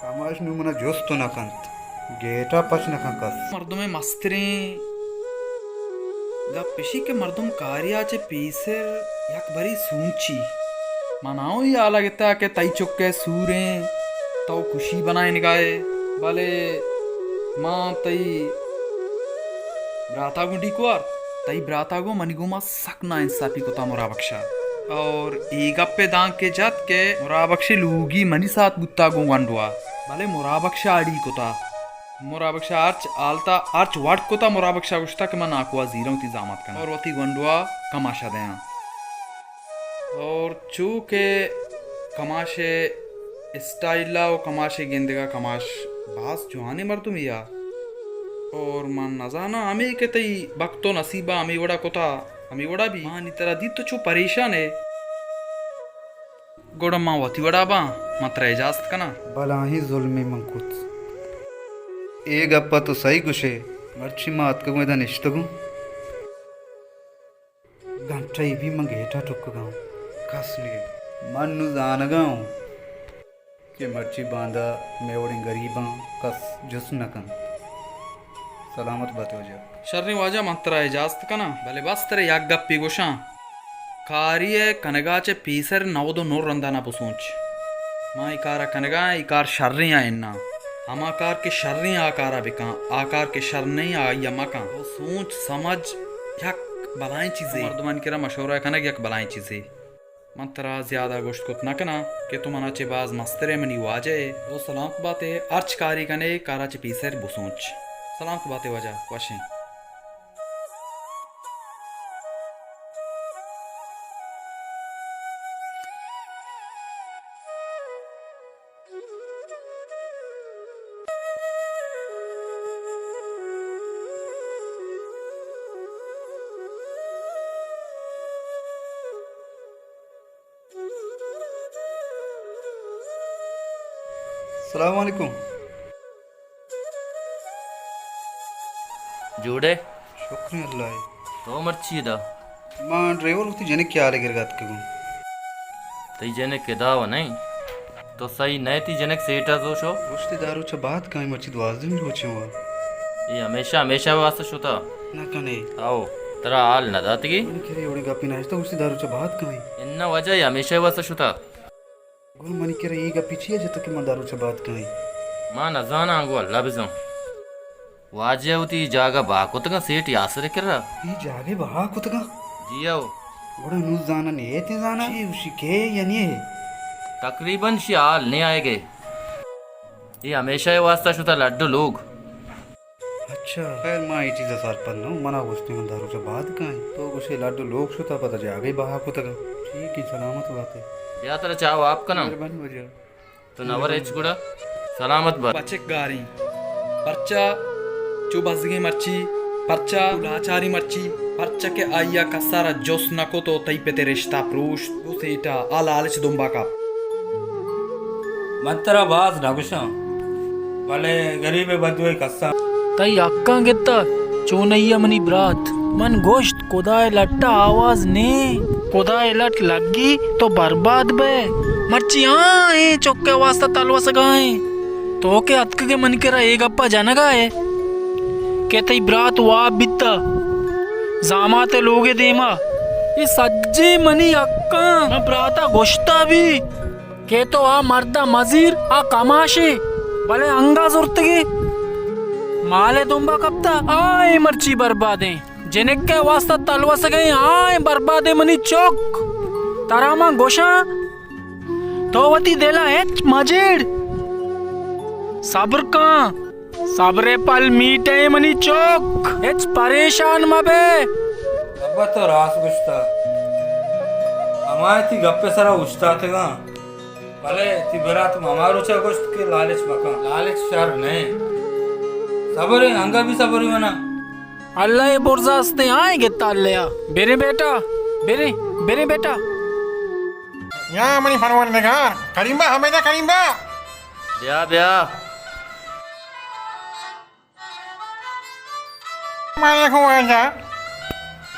कमाश नु मना जोस तो न कंत गेटा पच न कंकस मर्दों में मस्तरे गा पिशी के मर्दों कार्याचे पीसर यक भरी सूंची मनाओ ही आला गिता के तई चुक्के सूरे तो खुशी बनाए निगाए भले माँ तई ब्राता गुंडी कुआर तई ब्रातागो मनिगुमा सकना इंसाफी को ता मुराबक्षा और एक गप्पे दांग के जात के मुराबक्षे लूगी मनी साथ बुत्ता गो गंडवा भले मुराबक्षा आड़ी को ता मुराबक्षा आर्च आलता आर्च वाट को ता मुराबक्षा गुश्ता के मन आकुआ जीरों ती जामत का और वती गंडवा कमाशा दया और चू के कमाशे स्टाइला और कमाशे गेंदेगा कमाश बास जुहानी मर तुम या और मन नजाना हमें के तई बक्तो नसीबा हमें वड़ा कोता हमें वड़ा भी मां तरह दी तो चो परेशान है गोड़ा मां वती वड़ा बा मात्र इजाजत कना भला ही जुल्मी मंकुत ए गप्पा तो सही गुशे मर्ची मात को मैं निश्तगु घंटा भी मंगेटा टुक गाँव कसने मन नु जान गाँव के मर्ची बांधा मेवड़ी गरीबा कस जुस न कन सलामत बात हो जा शर्री वाजा मंत्रा इजाजत कना भले बस तेरे याग गप्पी गोशा कार्य कनगाचे पीसर नवदो नूर रंदाना पुसूंच मां इकारा कनगा इकार शर्रियां इन्ना हम आकार के शर्रियां आकारा बिका आकार के शर नहीं आ यमा का वो सोच समझ यक बलाएं चीजें मर्दमान केरा मशवरा कनग यक बलाएं चीजें मंत्रा ज्यादा गोश्त कुत न कना के तुम अनाचे बाज मस्तरे मनी वाजे वो सलामत बातें अर्च कारी कने काराचे पीसर बुसूंच सलामत बातें वजह वाशें सलाम वालेकुम जूड़े शुक्रिया अल्लाह तो मर्ची दा मां ड्राइवर होती जने क्या आले गिरगात के गो तई जने केदाव नहीं तो सही नहीं थी जनक सेटा जो शो रोस्ते दारू च बात काई मर्ची दवाज दिन होचे हुआ ये हमेशा हमेशा वास्ता शुता ना कने आओ तेरा हाल न दातगी मन करे ओडी गप्पी ना तो रोस्ते दारू च बात काई इन्ना वजह ये हमेशा वास्ता शुता गुल मन करे ये गप्पी छिए जत के मन दारू च बात काई मां न जाना आंगो अल्लाह बिजो वाजिया उती जागा बाकुत का सेट यासरे कर ये जागे बहा कुतगा जियो ओड़ा नु जाना ने ते जाना ये उसी के यानी है तकरीबन शियाल नहीं आएगे ये हमेशा ये वास्ता शुता लड्डू लोग अच्छा खैर मां ये चीज सार पर नो मना गोस्ती में दारू च बात काई तो उसे लाडू लोग सुता पता जागे बहा कुतगा ठीक है सलामत बात है या तेरा चाहो आपका नाम मेहरबानी वजह तो नवर एच गुड़ा सलामत बात बचेक गारी पर्चा चुबजगी मर्ची पर्चा लाचारी मर्ची पर्चा के आइया का सारा जोस नको तो तई पे ते रिश्ता प्रूश उसेटा आलालच दुंबा का मंतरा बाज नागुशा भले गरीबे बदवे कस्सा तई अक्का गित्ता चोनैया मनी ब्रात मन गोश्त कोदाए लट्टा आवाज ने कोदाए लट लगी तो बर्बाद बे मर्ची आए चौके वास्ता तलवा सगाए तो के अतक के मन केरा एक अप्पा जनगा है के तई ब्रात वाप बित्ता जामाते लोगे देमा ये सज्जे मनी अक्का मैं ब्राता गोश्ता भी के तो आ मर्दा मजीर आ कमाशे भले अंगा जुर्तगी माले दुम्बा कप्ता आए मर्ची बर्बादे जिनक के वास्ता तलवा से गए आए बर्बादे मनी चौक तारामा गोशा तो वती देला है मजेड़ सब्र का सबरे पल मीटे मनी चौक एच परेशान मबे अब्बा तो रास गुश्ता हमारे थी गप्पे सारा उछता थे गा भले थी बरात हमारो चा गोश्त के लालच मका लालच शर नहीं सबर अंगा भी सबर मना अल्लाह ये बुर्जास्ते आएंगे तालिया बेरे बेटा बेरे बेरे बेटा या मनी परवरदिगार करीम्बा हमेदा करीम्बा ब्या ब्या वालेकुम वाजा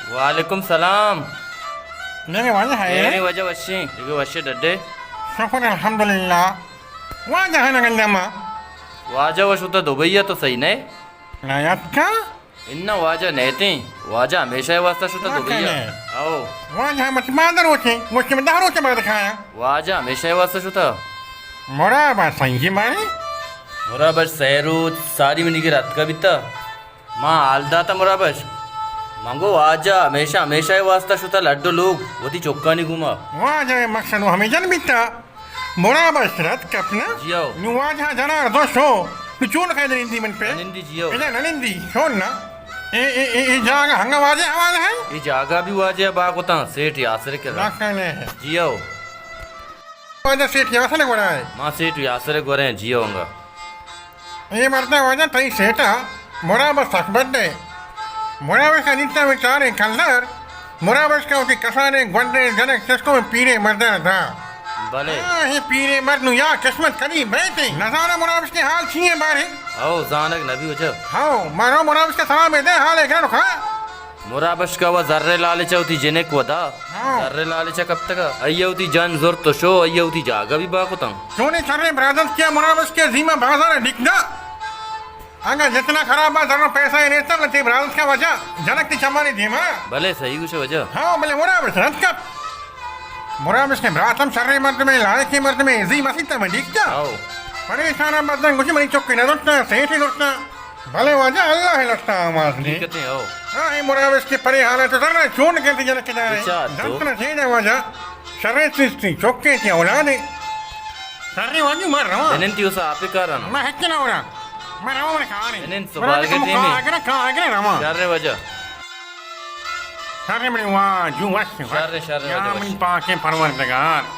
वालेकुम सलाम मेरे वाजा है मेरी वजह वशी ये वशी डड्डे शुक्र अल्हम्दुलिल्लाह वाजा है नगंदमा वाजा वशुता दुबईया तो सही नहीं नायत का इन्ना वाजा नहीं थी वाजा हमेशा ये वास्ता शुता दुबईया आओ वाजा मत मादर होते मुझे में दारू के बाद खाया वाजा हमेशा ये वास्ता शुता मोरा बात सही मारी मोरा बस सहरू सारी मिनी की रात का बिता माँ आलदा था मोरा बस मांगो वाजा हमेशा हमेशा ये वास्ता शुता लड्डू लोग वो थी चौका नहीं घुमा वाजा मकसद हमें जन बिता मोरा बस रात कपना जियो नु वाजा जना दोस्तों नु चून खाई दे मन पे ननिंदी जियो इधर ननिंदी सुन ना ए जागा हंगा वाजे आवाज है ये जागा भी वाजे बाग होता सेठ यासरे के ना कहने है जियो वाजा सेठ यहाँ से लगवा है माँ सेठ यासरे गोरे जियो होगा ये मरता वाजा तई सेठा मोरा बस अकबर दे मोरा बस अनिता विचारे कलर मोरा बस का उठी कसारे गुंडे जनक चस्को में पीरे मरदा था भले ये पीरे मर नु या किस्मत करी बैठे नजारा मोरा बस के हाल छिए बारे आओ जानक नबी वजह हाँ मारो मोरा बस का सलाम दे हाल एक रुखा मुराबश का वा जर्रे लाले चौथी जिनेक वदा जर्रे लाले चा कब तक अय्यवती जन जोर तो शो अय्यवती जागा भी बाको तंग सोने चर्रे ब्रादर्स क्या मोरा बस के जीमा बाजार दिखना अगर जितना खराब बात जरूर पैसा ही रहता ना ते ब्रादर्स का वजह जनक की चमारी धीमा भले सही कुछ वजह हाँ भले मोरा बस रत का मोरा बस के ब्रातम चर्रे मर्द में लाले के मर्द में जी मसीता में दिखता आओ परेशान बदन कुछ मनी चौकी न दोस्ता सेठ ही दोस्ता भले वजह अल्लाह है लगता आवाज ने कहते हैं आओ हाँ ये मोरा बस के परे हाल है तो जरा चोन के जनक के जा रहे अच्छा, तो? जनक ना सेठ है वजह शर्रे थी चौके थी औलादे शर्रे वाजू मर रहा हूँ एनन तीसा आपे कारण मैं है ना हो रहा मैं रहा हूँ कहाँ नहीं एनन सुबाल के टीम में कहाँ रहा शर्रे वजह शर्रे बड़ी वाह जू वश शर्रे शर्रे क्या वजह मन पाके परवरदिगार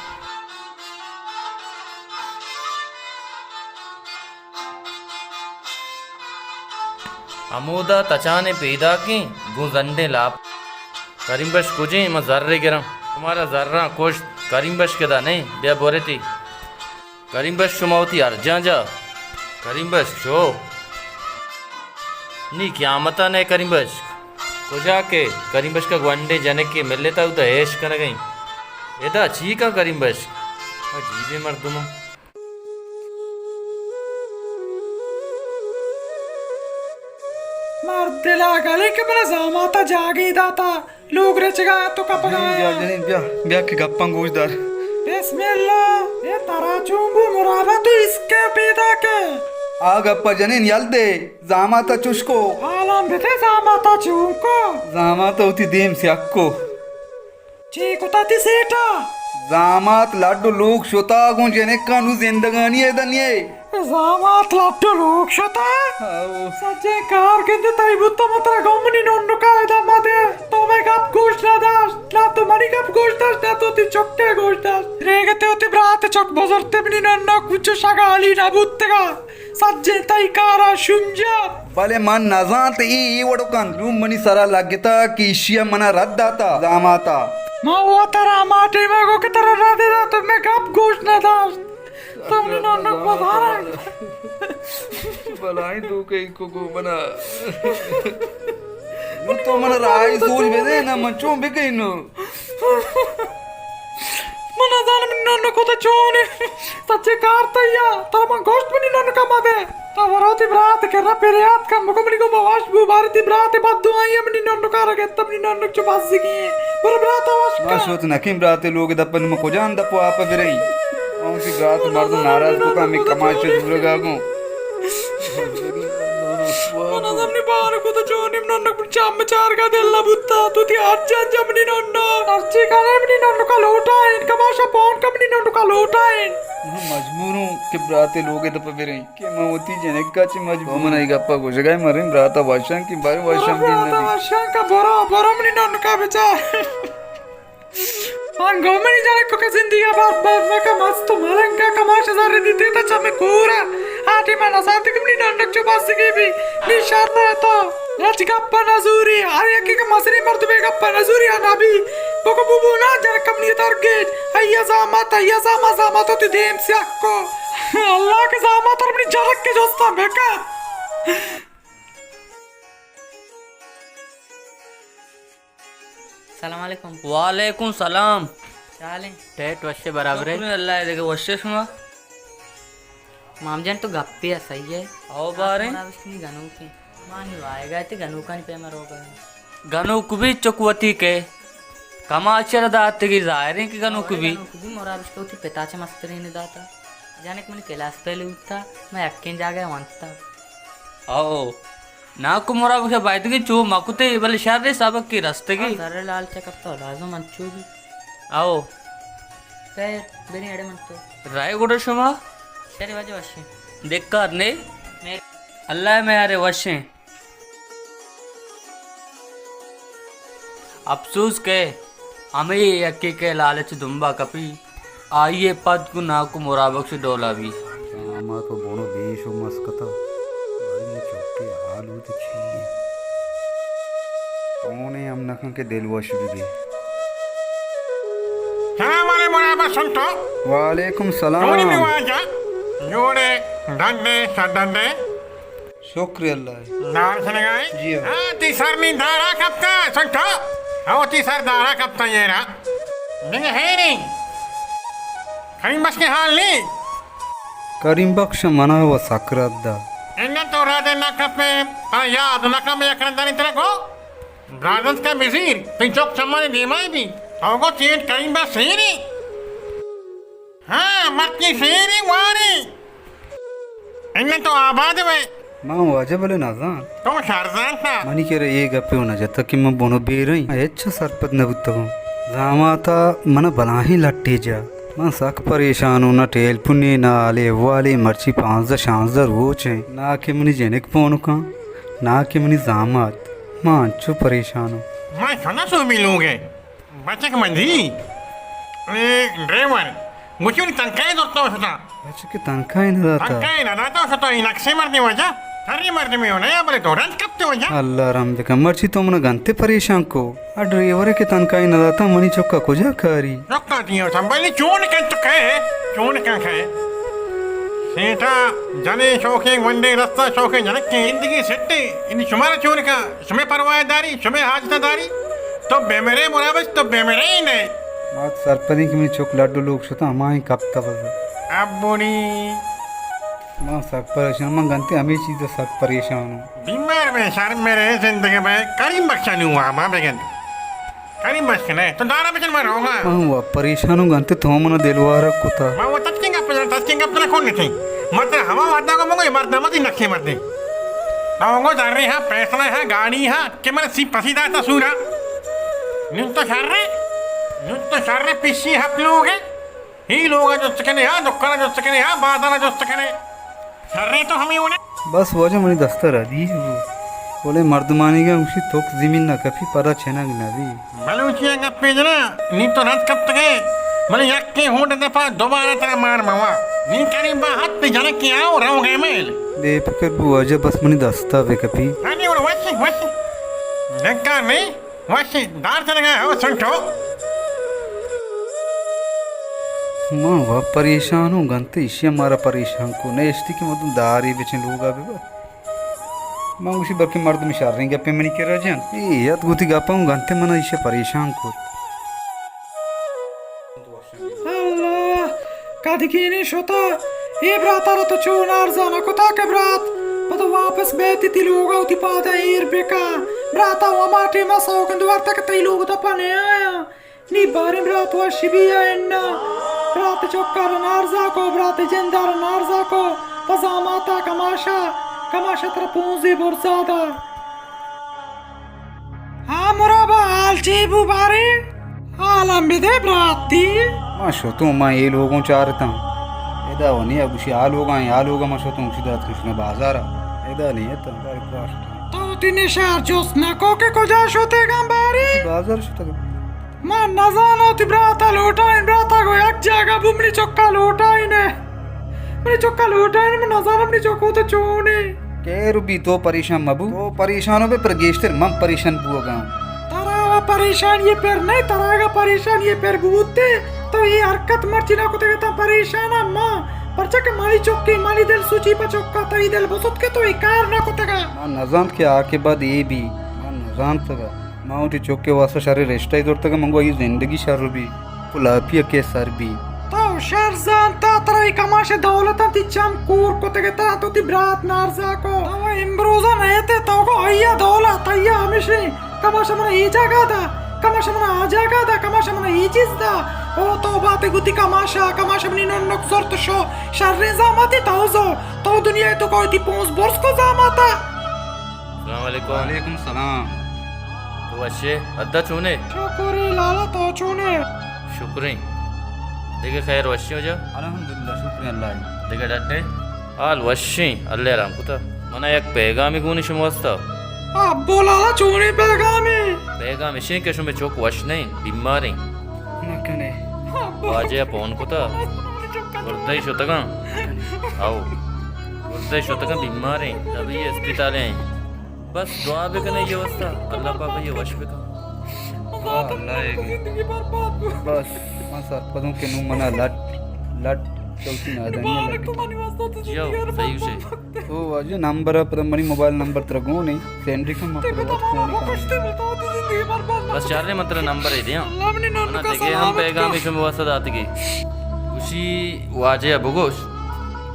अमूदा तचाने पैदा की गुजंडे लाप करीमबश कुजी मैं जर्रे गिरम तुम्हारा जर्रा कोश करीमबश के दा नहीं बे बोरे थी करीमबश शुमावती अर्जा जा करीमबश शो नी क्या मता ने करीमबश कुजा के करीम बश का ग्वांडे जनक के मिल लेता तो ऐश कर गई एदा अच्छी का करीम बश अजीबे मर्दुमा मर्दिला गले के बना जामाता जागी दाता लोग रचगा तो कप ब्या गया जनीन ब्या ब्या के गप्पा गोशदार बिस्मिल्लाह ये तारा चुंबू मुराबा तो इसके पैदा के आ गप्पा जनीन यल्दे जामाता चुस्को आलम बेटे जामाता चुंको जामाता होती देम से अक्को चीको ताती सेटा जामात लाडो लोग शोता गो जने कानू जिंदगानी है दनिये जामात लाट्टो लोग शता सज्जे कार के ताई बुत्ता मत्र गमनी नन्नु कायदा मादे तो मैं कप गोश्त ना दास ना तो मनी कप गोश्त दास ना तो ती चोक्के गोश्त दास रेगते होती ब्रात चोक बजरते बनी नन्ना कुछ शगाली ना बुत्तेगा सज्जे ताई कारा शुंजा भले मन नजात ई वडोकान रूम मनी सरा लागता कि इशिया मना रद्द आता जामाता माँ वो तेरा माटी मागो के तरह ना दे तो मैं कप गोश्त ना दास तुमने नन्ना को बता भलाई दो के को बना तो मन राई सोच बेदे ना मंचो बे कइनो मना जान में नन्ना को तो चोने सच्चे कारतैया तर मन गोश्त में नन्ना का मादे तो वरोती ब्रात के रपेरियात का मुकमनी को बवाश बु भारती ब्रात बद्दु आई में नन्ना का रगे तब नन्ना चो बास की पर ब्रात आवाज का बस होत नकिम ब्राते लोग दपन में को जान दपो आप बिरई और सी ब्रात मर्द नाराज को का मैं कमाश दूर गागो मना जमनी बाहर को तो चोने नन्ना को चाम चार का दिल्ला बुत्ता तू ती आजा जमनी नन्ना अर्ची करे में नन्ना का लोटा इनका भाषा पौन का में नन्ना का लोटा मजबूरों के ब्राते लोग दप बिरई के मोती जनक का च मजबूर मनाई गप्पा को जगह मरे ब्राता वाशं की बारे वाशं भी ब्राता वाशं का बरा बरा में नन्ना का बेचार गमनी जाने को का जिंदगी बात बात में का मस्त मलंगा कमाश सारे दीते तो चमे कोरा आटे में नसाती कमनी नन्नक चो बास की भी निशार रहता रच गप्पा नजूरी अरे के मसरी मर्द बे गप्पा नजूरी अनाबी बोको बुबू ना जाने कमनी टारगेट अय्या जामा तो ती देम से अक्को अल्लाह के जामा तर अपनी जरक के जोस्ता बेका सलाम अलैकुम वालेकुम सलाम चालें टेट वश्य बराबर है अल्लाह देखे वश्य सुना मामजान तो गप्पे है सही है आओ बारे उसकी गनु के मानी आएगा ते गनु का नहीं पे मरोगा गनु कुबी चुकवती के कमाचर दात की जाहिर की गनु कुबी मोरा उसके उठी पिता चे मस्तरी ने दाता जाने के मैंने क्लास पहले उठता मैं अक्के जा गया वंता आओ नाकु मोरा बखे बाइत की चू मकुते बल शादे सबक की रास्ते की सारे लाल चकप तो लाजो मंचू भी आओ खैर बेनी अड़े मन तो राय गुडो शुमा तेरे वजह वशे देख कर ने मैं अल्लाह में यारे वशे अफसोस के हमें यक्के के लालच दुम्बा कपी आइए पद को नाकु मोराबक से डोला भी आमा तो बोनो बेशो मस्कता बड़ी चौके हाल होती छी कौने हम नखन के दिल वश भी सलाम वाले मुराबा सुनतो वालेकुम सलाम जोड़ी में वाजा जोड़े डंडे सडंडे शुक्र अल्लाह दार से लगाए जी हाँ तीसर नी दारा कप्ता सुनतो हाँ तीसर दारा कप्ता ये ना नहीं है नहीं कहीं बस के हाल नहीं करीम बख्श मना व सकरद्दा इन्हें तो राधे ना कपे पर याद ना कम या करंदानी तेरे को ब्रादर्स का वजीर पिंचोक चम्मने दीमाई भी आओगो चेट करीम बस सही नहीं हाँ मक्की सही नहीं वारी इन्हें तो आबाद हुए मां वाजे भले नाजान तो शारजान था मनी के रे ये गप्पे होना जता कि मैं बोनो बेरई अच्छा सरपत न बुत्तगो जामाता मन बलाही लट्टे जा मैं सक परेशान हूं ना टेल पुन्ने ना आले वाले मर्ची 5-6 रोच है ना के मनी जेनेक पोन का ना के मनी जामात मां अच्छो परेशान हूं मैं सुना सो मिलूंगे बच्चे के मंदी ड्राइवर मुझे नहीं तनखाई दोस्तों होता अच्छा के तनखाई न रहता तनखाई ना रहता होता इन अक्से मरने वजह सारी मरने में होना या बोले तो रंज कब तो वजह अल्लाह राम दे मर्ची तो मन गंते परेशान को आ ड्राइवर के तनखाई न रहता मनी चौका को जा करी रखता दियो संभाली चोन के तो कहे चोन क्या कहे सीटा जने शौके वंडे रास्ता शौके जनके जिंदगी सेट्टे इन शुमार चोर का शुमे परवाहदारी शुमे हाजतदारी तो बेमेरे मुराबस तो बेमेरे ही नहीं बात सरपनी की मेरी चोक लाडू लोग शोता हमारी कब तब अब बुरी माँ सक परेशान माँ गंते हमें चीज़ सक परेशान हूँ बीमार में सर मेरे जिंदगी में करीम बख्शा नहीं हुआ माँ बेगन करीम बख्शा नहीं तो दारा बचन में रहूँगा माँ हुआ परेशान हूँ गंते तो मना दिलवारा कुता माँ वो तस्किंग अपना कौन नहीं थी मतलब हवा वादा को मंगो मरदा मत ही नखे मरदे ताओंगो दारे हाँ पैसा हाँ गाड़ी हाँ कि मैंने सी पसीदा तसूरा न्यून तो शर रे पिसी हप लोग हैं ही लोग जो चकने हाँ दुकान जो चकने हाँ बादाना जो चकने शर रे तो हम ही उन्हें बस वजह मनी दस्तर दी बोले मर्दमानी का उसी तोक जमीन न कफी परा छेना गिना दी बलूचिया गप्पे जना नी तो रात कब तक है मैंने यक्के होंड दफा दोबारा तेरा मार मावा नी करीब हाथ पे जाने क्या हो रहा हूँ मेल बेफिक्र बुआ जब बस मनी दस्ता वे कभी हाँ नहीं वो वैसे देखा नहीं वैसे दार चले गए हो सुनो माँ वह परेशान हूँ गंते इसी हमारा परेशान को नहीं इश्ती की मतलब दारी बेचने लोग आ बेबा माँ उसी बल्कि मर्द में शार रही गप्पे मनी के रह जान ये याद गुती गप्पा हूँ गंते मना इसे परेशान को Kadikini shota Ibratara to chunar zana kotake brat Pada वापस बेती ती लोग उती पादा ईर बेका ब्राता हुआ माटे मसाओ कंदु वार्ता के तई लोग तपने आया नी बारी ब्रात हुआ शिबिया एन्ना ब्रात चौकार नारजा को ब्रात जंदार नारजा को पजामाता कमाशा तर पूंजी बुरसादा हाँ मुराबा हाल चीबू बारे हाल बिदे ब्राती माँ शोतों माँ ये लोगों चाहता हूँ ऐदा वो नहीं अब उसी आ लोग माँ शोतों उसी दात कुछ न बाजार ऐदा नहीं है तो बारी कास्ट तो तीन शहर जोस न को के को जा शोते गंबारी बाजार शोता माँ नजान होती ब्राता लूटा को एक जगह बुमनी चौका लूटा इने मेरी चौका लूटा इने मैं नजान अपनी चौको तो चूने के रुबी तो परेशान मबू तो परेशानों पे प्रगेश्तर मम परेशान बुआ गाँव तरागा परेशान ये पैर नहीं तरागा परेशान ये पैर बूते तो ये हरकत मर्ची ना को तेरे परेशान अम्मा परचा के माली चौके माली दिल सूची पर चौका तई दिल बसुत के तो इकार ना को तेगा माँ नजान के आके बाद ये भी माँ नजान तक माँ उठी चौके वास्ता शारे रेस्टा इधर तक मंगवा ये जिंदगी शार भी पुलापिया के सर भी तो शारजान ता तराई कमाशे दौलत ती चमकूर को तेगे ता तो ती ब्रात नारजा को तो इम्ब्रोजा नहीं थे तो को अय्या दौलत अय्या हमेशा कमाशा मना ये जगह दा कमाशा मना आ जगह दा कमाशा मना ये चीज दा ओ तो बातें गुती कमाशा मनी नन्नक जोर तो शो शारे जामाती ताऊजो तो दुनिया तो कोई ती पोंस बोर्स को जामाता अस्सलाम वालेकुम वालेकुम सलाम तो अच्छे अद्दा चूने शुक्री लाला तो चूने शुक्री देखे खैर वशी हो जा अल्हम्दुलिल्लाह शुक्रिया अल्लाह देखे डटे आल वशी अल्लाह राम कुता मना एक पैगामी गुनी शुमवस्ता अब्बो लाला चूने पैगामी शे के शुमे चौक वश नहीं बीमारी नकने वाजे पोन कुता गुर्दई शोतगा आओ गुर्दई शोतगा बीमारी तभी ये अस्पताल हैं बस दुआ भी करने ये वस्ता अल्लाह पाक ये वश भी का बस माँ सर पदों के नु मना लट चलती ना दंगे जियो सही से तो आज नंबर पर मनी मोबाइल नंबर तरगो नहीं सेंड्री का बस चार ने मंत्र नंबर है दिया ना देखे हम पैगाम इशु में वसद आती की उसी वाजे अबगोश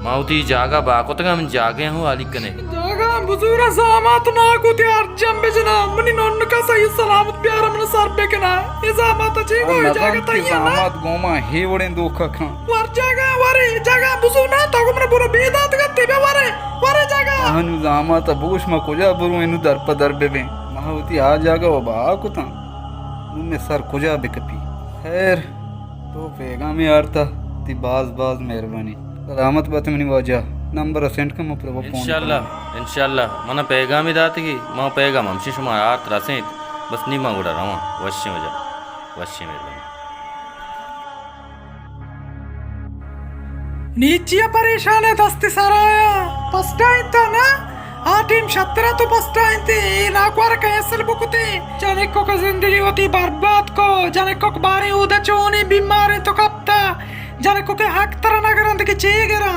माउती जागा बाको तक हम जागे हूँ आलिक कने जागा बुजुर्ग सामात ना को त्यार जंबे जना मनी नोन का सही सलामत प्यार मन सर पे कना ये सामात ची को जागा तैया ना सामात गोमा हे वड़े दोखा खा वर जागा बुजु ना तो को मन बुरो बेदात का तेबे वरे जागा अनु सामात बुश म कोजा बुरु इनु दर पर दर बेबे माउती आ जागा वो बा को ता में सर कोजा बेकपी खैर तो पेगा में आरता ती बाज मेहरबानी सलामत बात मनी वाजा नंबर सेंड का मो प्रभु इंशाल्लाह मना पैगामी दात की मां पैगाम हम शिशुमा आर्त रसेत बस नी मांगुड़ा रवा वश्य हो जा वश्य मेहरबानी नीचिया परेशान है दस्ती सराया फर्स्ट था ना आ टीम 17 तो फर्स्ट थी ना क्वार कैसल बुकते जाने को जिंदगी होती बर्बाद को जाने को बारे उदा चोनी बीमारी तो कब था जाने को के हक तरह ना करन के चे गेरा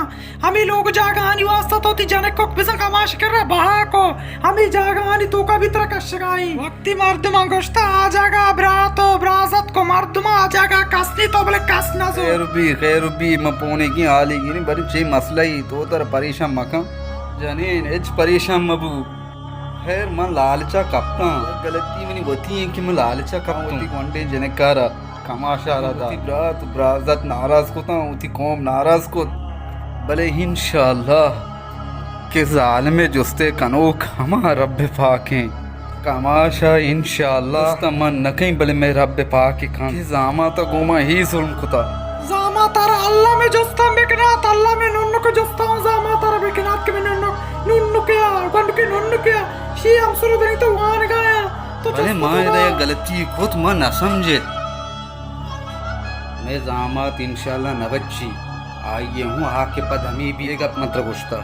हमी लोग जागा आनी वास्ता तो ती जाने को बिसा कमाश कर रहा बहा को हमी जागा आनी तो का भी तरह कशगाई वक्ती मर्दमा गोश्ता आ जागा ब्रातो ब्राजत को मर्दमा आ जागा कसनी तो बोले कस ना सो खैर भी मपोने की हाली की नहीं बड़ी चे मसला ही तो तर परेशान मका जाने एज परेशान मबू खैर मैं लालचा कपता गलती मनी होती है कि मैं लालचा कपता हूँ वनडे जने कारा कमाशा रहा था ब्रात ब्राजत नाराज को था उती कौम नाराज को भले इंशाअल्लाह के जालिम जुस्ते कनोक हमा रब पाक हैं कमाशा इंशाअल्लाह तमन न कहीं भले मैं रब पाक के खान जामा तो गोमा ही जुल्म कुता जामा तारा अल्लाह में जुस्ता बेकनात अल्लाह में नुन्नु को जुस्ता हूँ जामा तारा बेकनात के में नुन्नु क्या गंड के नुन्नु क्या शी हम सुनो देंगे तो वान गाया तो भले माँ ये गलती खुद माँ न समझे मैं जामात इंशाल्लाह नवच्ची आइए हूँ आके पद हमें भी एक अपना तरगुश्ता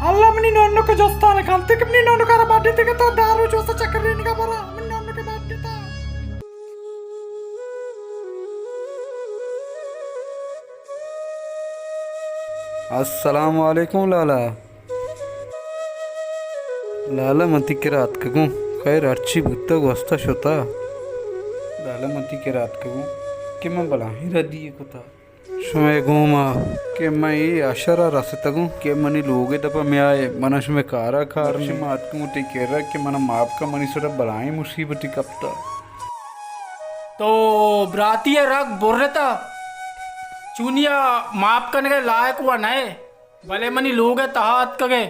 अल्लाह मनी नन्नो के जोस्ता ने खालते कि मनी नन्नो का बाटे ते के तो दारू जोस्ता चक्कर लेने का बोला मनी नन्नो के बाटे था अस्सलाम वालेकुम लाला लाला मती के रात कगू खैर अच्छी बुत्ता गोस्ता शोता लाला मती के रात कगू कि मैं बला ही रदी को था शुमे घूमा कि मैं ये अशरा रसतगू कि मनी लोगे दपा में आए मनश में कारा खार में मात को मुटे कह रहा कि मना माप का मनी सोरा बलाई मुसीबती कपता तो ब्राती रग बोल रहे था चूनिया माप करने के लायक हुआ नए भले मनी लोग है तहात कगे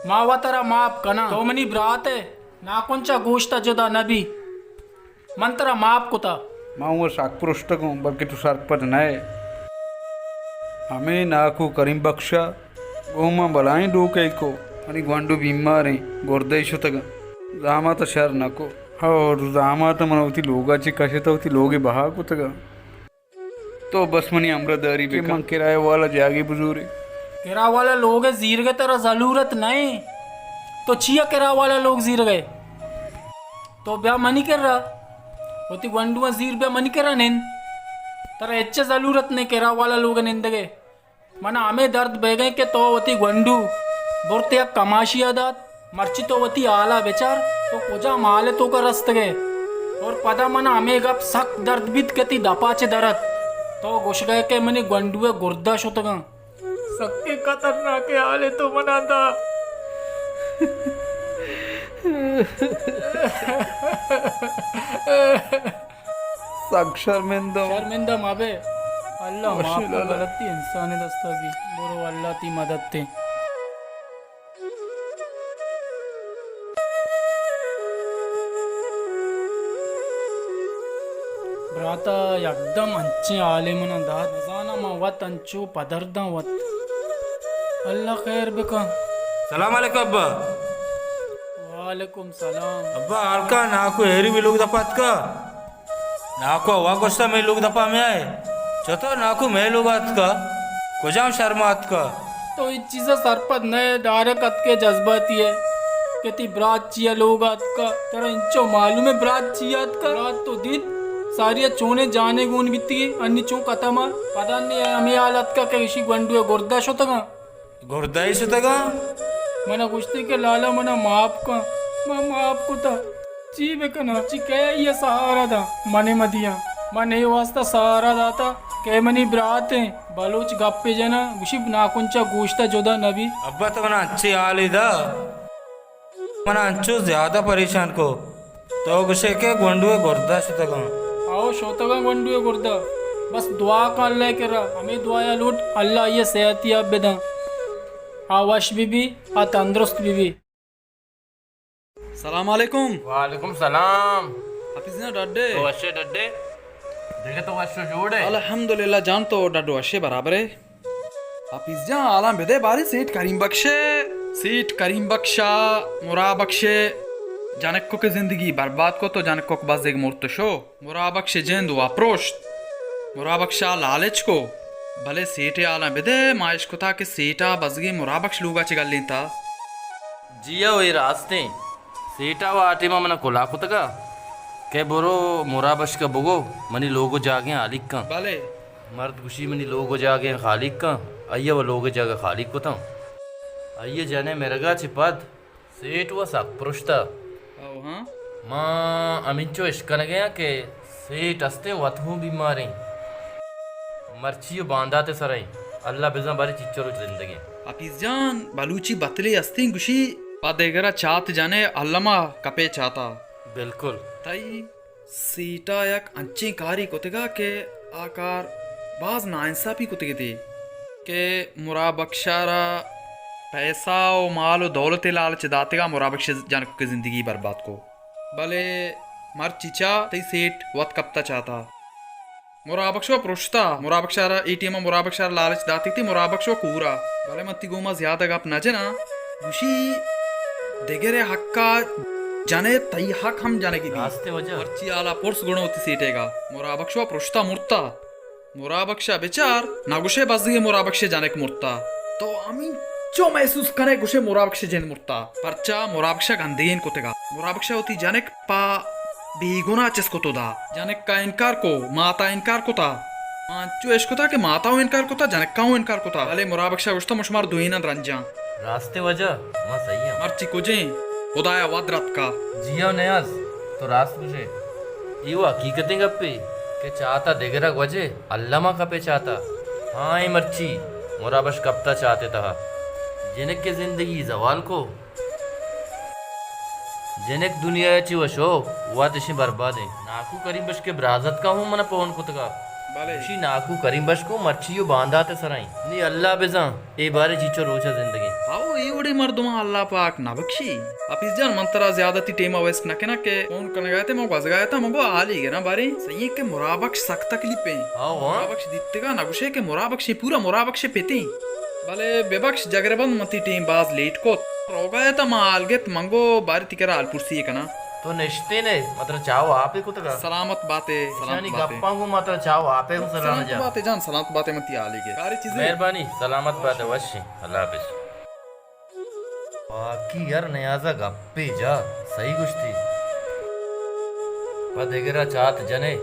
मावा तरा माप कना तो मनी ब्रात है ना कुंचा गोश्ता जुदा नबी मंतरा माप कुता माँ वो शाक पुरुष्टक हूँ बल्कि तू सार्क पर नए हमें नाकू करीम बख्शा वो माँ बलाई डो के को मनी ग्वांडू बीमार हैं गोरदई शुतग जामा तो शहर नको और जामा तो मन होती लोगा ची कशे तो होती लोगे बहा को तगा तो बस मनी अमृतदारी पे माँ किराए वाला जागे बुजुरे किरा वाला लोग है जीर गए तेरा जरूरत नहीं तो छिया किरा वाला लोग जीर गए तो ब्याह मनी कर रहा होती गंडुआ जीर ब्याह मनी कर रहा निंद तेरा इच्छा जरूरत नहीं किरा वाला लोग निंद गए मना हमें दर्द बह गए कि तो होती गंडू बोरते या कमाशिया दात मर्ची तो होती आला बेचार तो कोजा माले तो का रस्त गए और पदा मना हमें गप सख्त दर्द बीत कती दपाचे दरद तो घुस गए के मनी गंडुए गुर्दा शुतगा सबके खतरनाक हाल तो मना था शर्मिंदा माबे अल्लाह माफ को गलती इंसान दस्ता की बोरो अल्लाह ती मदद थे ब्राता एकदम अंचे आले मना दाद नजाना मा वत अंचो पदरदा वत अल्लाह खैर बेका सलाम अलैकुम अब्बा वालेकुम सलाम अब्बा हल्का नाको हेरी भी लोग दपात का नाको हवा कोस्ता में लोग दपा में आए चतो नाको मैं लोग आत का कोजाम शर्मात का तो ये चीज़ें सरपत नए डारे कत के जज्बाती है कहती ब्रात चिया लोग आत का तेरा इंचो मालूम है ब्रात चिया का रात तो दिन सारिया चोने जाने गुन बीती अन्य चो कतमा पता नहीं हमें हालत का किसी गंडू गुर्दा शोतगा गुर्दाई सुतगा मना कुश्ती के लाला मना माप का माप को था ची बेकना ची क्या ये सहारा था मने मदिया मने वास्ता सहारा दाता के मनी ब्रात है बलोच गप्पे जना विशिब नाकुंचा गोश्ता जोदा नबी अब्बा तो मना अच्छी हाल इधा मना अंचो ज्यादा परेशान को तो गुस्से के गुंडू गुर्दा सुतगा आओ शोतगा गंडू गुर्दा बस दुआ का अल्लाह के रहा हमें दुआया लूट अल्लाह ये सेहत याब बेदा आवाश बीबी आ तंदुरुस्त बीबी सलाम अलैकुम वालेकुम सलाम हाफिज ना डड्डे तो अच्छे डड्डे देखे तो अच्छे जोड़े अल्हम्दुलिल्लाह जान तो डड्डो अच्छे बराबर है हाफिज जान आलम बेदे बारी सीट करीम बख्शा मुरा बख्शे जानक को के जिंदगी बर्बाद को तो जानक को बस एक मुर्तशो मुरा बख्शे जेंद वाप्रोश्त मुरा बख्शा लालच को भले सीटे आला बेदे माइश को था कि सीटा बजगी मुरा बख्श लूगा चिगल लेता जिया वही रास्ते सीटा व आटिमा मन कोला कुतगा के बोरो मुराबश का बोगो मनी लोगो जागे आलिक का भले मर्द गुशी मनी लोग हो जागे खालिक का आइए वो लोग जागा खालिक को था आइए जाने मेरगा चिपद सेठ व सक पुरुषता आओ हाँ माँ अमिंचो इश्कन गया के सेठ अस्ते वतहू बीमारी मर्चियो बांधाते सराई अल्लाह बिजा बारी चिच्चरो जिंदगी हाफिज जान बलूची बतले अस्ती गुशी पादेगरा चात जाने अल्लमा कपे चाता बिल्कुल ताई सीटा एक अंची कारी कुतेगा के आकार बाज नाइंसाफी कुतेगे थे के मुराबख्शारा पैसा और माल और दौलत लालच दातेगा मुराबख्श जान के जिंदगी बर्बाद को भले मर चिचा तई सेठ वत कपता चाहता मुराबख्शो परुष्ता मुराबख्शारा एटीएम मुराबख्शारा लालच दाती थी मुराबख्शो कूरा भले मत्ती गोमा ज्यादा गप न जना गुशी देगेरे हक्का जाने तई हक हम जाने की रास्ते वजह मर्ची आला पुरुष गुणवती सीटेगा मुराबख्शो परुष्ता मुर्ता मुराबख्शा बेचार नागुशे बजगे मुराबख्शे जाने के मुर्ता तो आमी जो महसूस करे गुशे मुराबख्शे जेन मुर्ता परचा मुराबख्शा गंदेन कोतेगा मुराबख्शा होती जाने पा बेगुना चेस को तो दा जाने का इनकार को माता इनकार को था मांचो एश को था कि माताओं इनकार को था जाने काओ इनकार को था अले मुराबख्शा गुश्ता मुशमार दुहीना रंजा रास्ते वजह माँ सही है मर्ची को जे खुदाया वादरत का जियो नयाज तो रास्त मुझे ये हकीकतें गप्पे के चाहता देगरा वजह अल्लामा कपे चाहता हाँ ये मर्ची मुराबश कपता चाहते था जिनक के जिंदगी जवाल को जिनक दुनिया ची वशो हुआ तिशी बर्बाद है नाकू करीम बश के ब्राजत का हूँ मना पवन कुतगा शी नाकू करीम बश को मर्चियो बांधाते सराई नी अल्लाह बेजा ए बारे जीचो रोचा जिंदगी आओ ये बड़े मर्दुमा अल्लाह पाक ना बख्शी अफिस जान मंतरा ज्यादती टेमा वेस्ट नके ना के फोन करने गए थे मगो गया था मगो आली गए ना बारे सही के मुराबख्श सख्त तकलीफ पे आओ हाँ मुराबख्श दित्तेगा नगुशे के मुराबख्श पूरा मुराबख्श पेती भले बेबख्श जगरबंद मती टीम बाज लेट को रोगाया था माल गेत मंगो बारी तिकरा आलपुरसी कना तो निश्ते ने मतलब चाहो आपे कुतगा सलामत बातें यानी सलामत बातें गप्पा को मतलब चाहो आपे को सलाम सलामत जा बातें जान सलामत बातें मती आली के सारी चीजें मेहरबानी सलामत बात है वशी अल्लाह हाफिज बाकी यार नयाजा गप्पे जा सही कुछ थी पदेगरा चाहत जने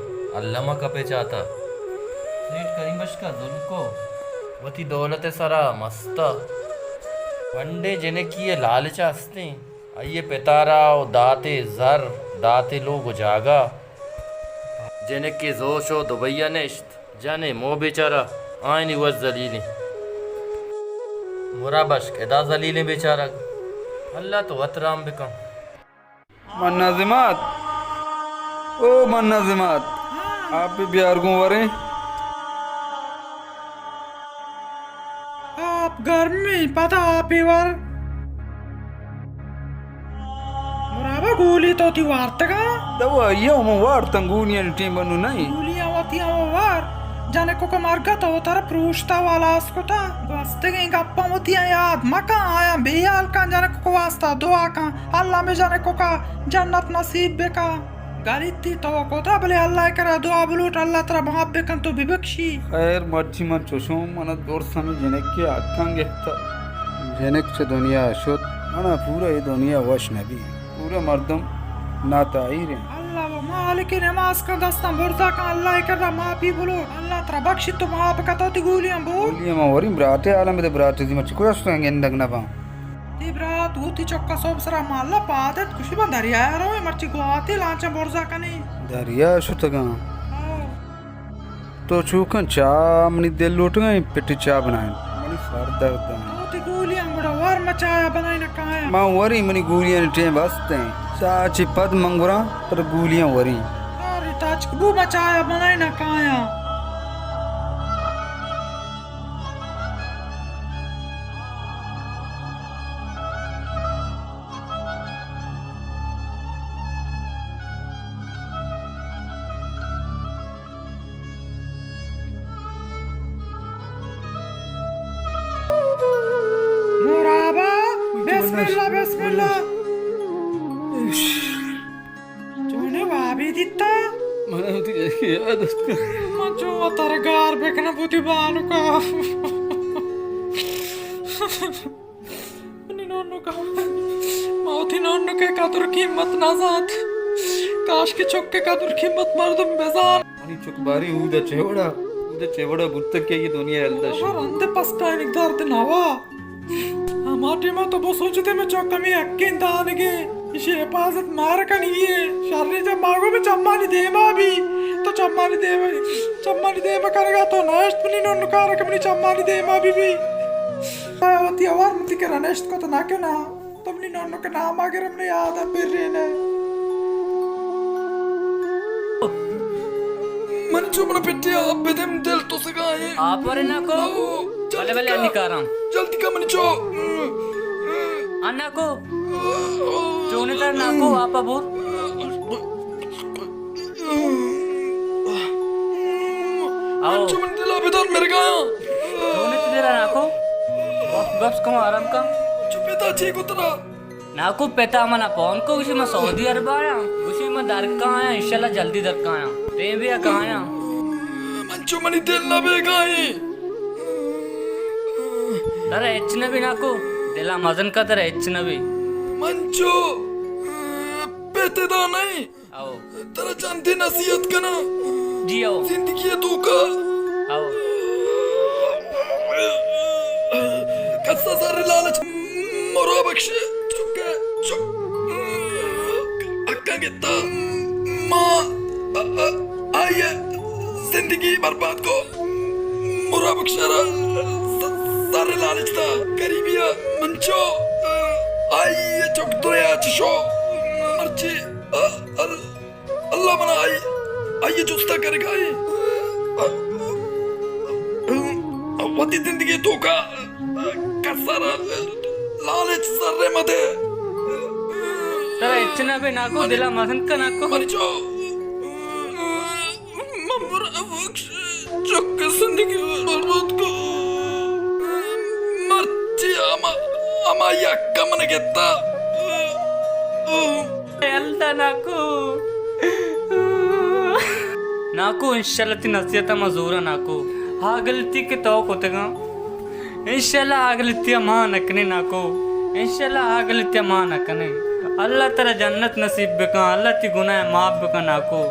अल्लामा कपे चाहता सेठ करीमबश का जुल्म को वती दौलत सरा मस्ता वंडे जने की ये लालचा हस्ते आइए पितारा और दाते जर दाते लोग जागा जने के जोशो दुबैया नेश्त जाने मो बेचारा आयनी वज जलीली मुराबश केदा जलीले बेचारा अल्लाह तो वतराम बिकम मन्नाजिमात ओ मन्नाजिमात आप भी बिहार को वरे आप घर में पता आप ही वार मुराबा गोली तो थी वार्तगा दवा यो म वार तंगूनियन टीम बनु नहीं गोलियां होती वो वार जाने को मार्गा तो तारा प्रूछता वाला उसको था वास्ते गई गप्पा होती है याद मका आया बेयाल का जाने को वास्ता दुआ का अल्लाह में जाने को का जन्नत नसीब बेका गाड़ी थी तो को था भले अल्लाह करा दुआ बुलूट अल्लाह तेरा बाप बेकन तो बिबक्षी खैर मर्ची मन चोशो मन दोर समय जनक के आकांगे जनक से दुनिया शुद्ध मना पूरा ये दुनिया वश नबी पूरे मर्दम नाताई रे अल्लाह वो मालिक नमाज का दस्ता बुरदा का अल्लाह करा माफी बोलो अल्लाह तेरा बख्शी तो माफ का तो गोलियां बोल बोलिए मा वरी ब्राटे आलम दे ब्राटे दी मच कोस तो एंडग ना बा ती ब्रात होती चक्का सब सरा माला पादत खुशी बा दरिया रो मर्ची गोआती लांचा बुरदा का नहीं दरिया शुतगा तो चूकन चा मनी दिल लूट गए पिटी चा बनाए मनी सर दर्द ती गोलियां बड़ा वार मचाया बनाई ना काया मां वरी मनी गुलियां टेम बसते चाची पद मंगुरा पर गुलियां वरी अरे ताज बू मचाया बनाई ना काया मुराबा बिस्मिल्लाह बिस्मिल्लाह तूने वाबी दिता मचो तरगार बेकना बुद्धि बानु का नोनो का मौती नोनो के कादुर कीमत नाजात काश के चौक के कादुर कीमत मर्दम बेजार मनी चुक बारी उदा चेवड़ा उदे चेवड़ा गुत्तके ये दुनिया हेल्दा Var ande pasta enik darte nava. Amate ma to bo sochte me chokami akken daanige. इसे हिफाजत मार का नहीं है शादी जब मांगो में चम्मानी दे माँ भी तो चम्मानी दे में करेगा तो नेस्ट भी नहीं नुकार कभी चम्मानी दे माँ भी होती आवार मत कर नेस्ट को तो ना क्यों ना तुम नहीं नन्नो के नाम आगे हमने याद है फिर रहना मन चुमन पिट्टी आप बेदम दिल तो सगाए आप और ना को वाले वाले निकाराम जल्दी का मन चो अन्ना को चोने तर ना को आप अब आओ चुमन दिला बेदार मेरे का चोने तेरा ना को बस कम आराम का चुपेता ठीक उतरा ना को पेता मना पौन को उसी में सऊदी अरब आया उसी में दरका आया इंशाल्लाह जल्दी दरका आया ते भी कहाँ आया मंचो मनी दिल ना बेगाई तेरा इच्छा भी ना को दिला मजन का तेरा इच्छा भी मंचो पेतेदा नहीं आओ तेरा जानती नसीहत का ना जी आओ जिंदगी है तू का आओ कस्सा सारे लालच मोरा बख्शे चुके अक्का गित्ता माँ आइए जिंदगी बर्बाद को मोरा बख्शरा सारे लालच था करीबिया मंचो आइए चुक दुनिया चिशो मर्ची अल्लाह बना आइए जुस्ता करेगा वती जिंदगी तो का कसरा लालच सर्रे मते तेरा इच्छा भी ना को दिला मजन का ना को मर्चो ममुरा बख्श चुक जिंदगी बर्बाद को मर्ची ama yakka mana getta elda नाको इंशाल्लाह ती नसीहत मजूरा नाको हा गलती के तो कोतेगा इंशाल्लाह आ गलती मां नकने नाको इंशाल्लाह आ गलती मां नकने अल्लाह तेरा जन्नत नसीब बेका अल्लाह ती गुनाह माफ बेका नाको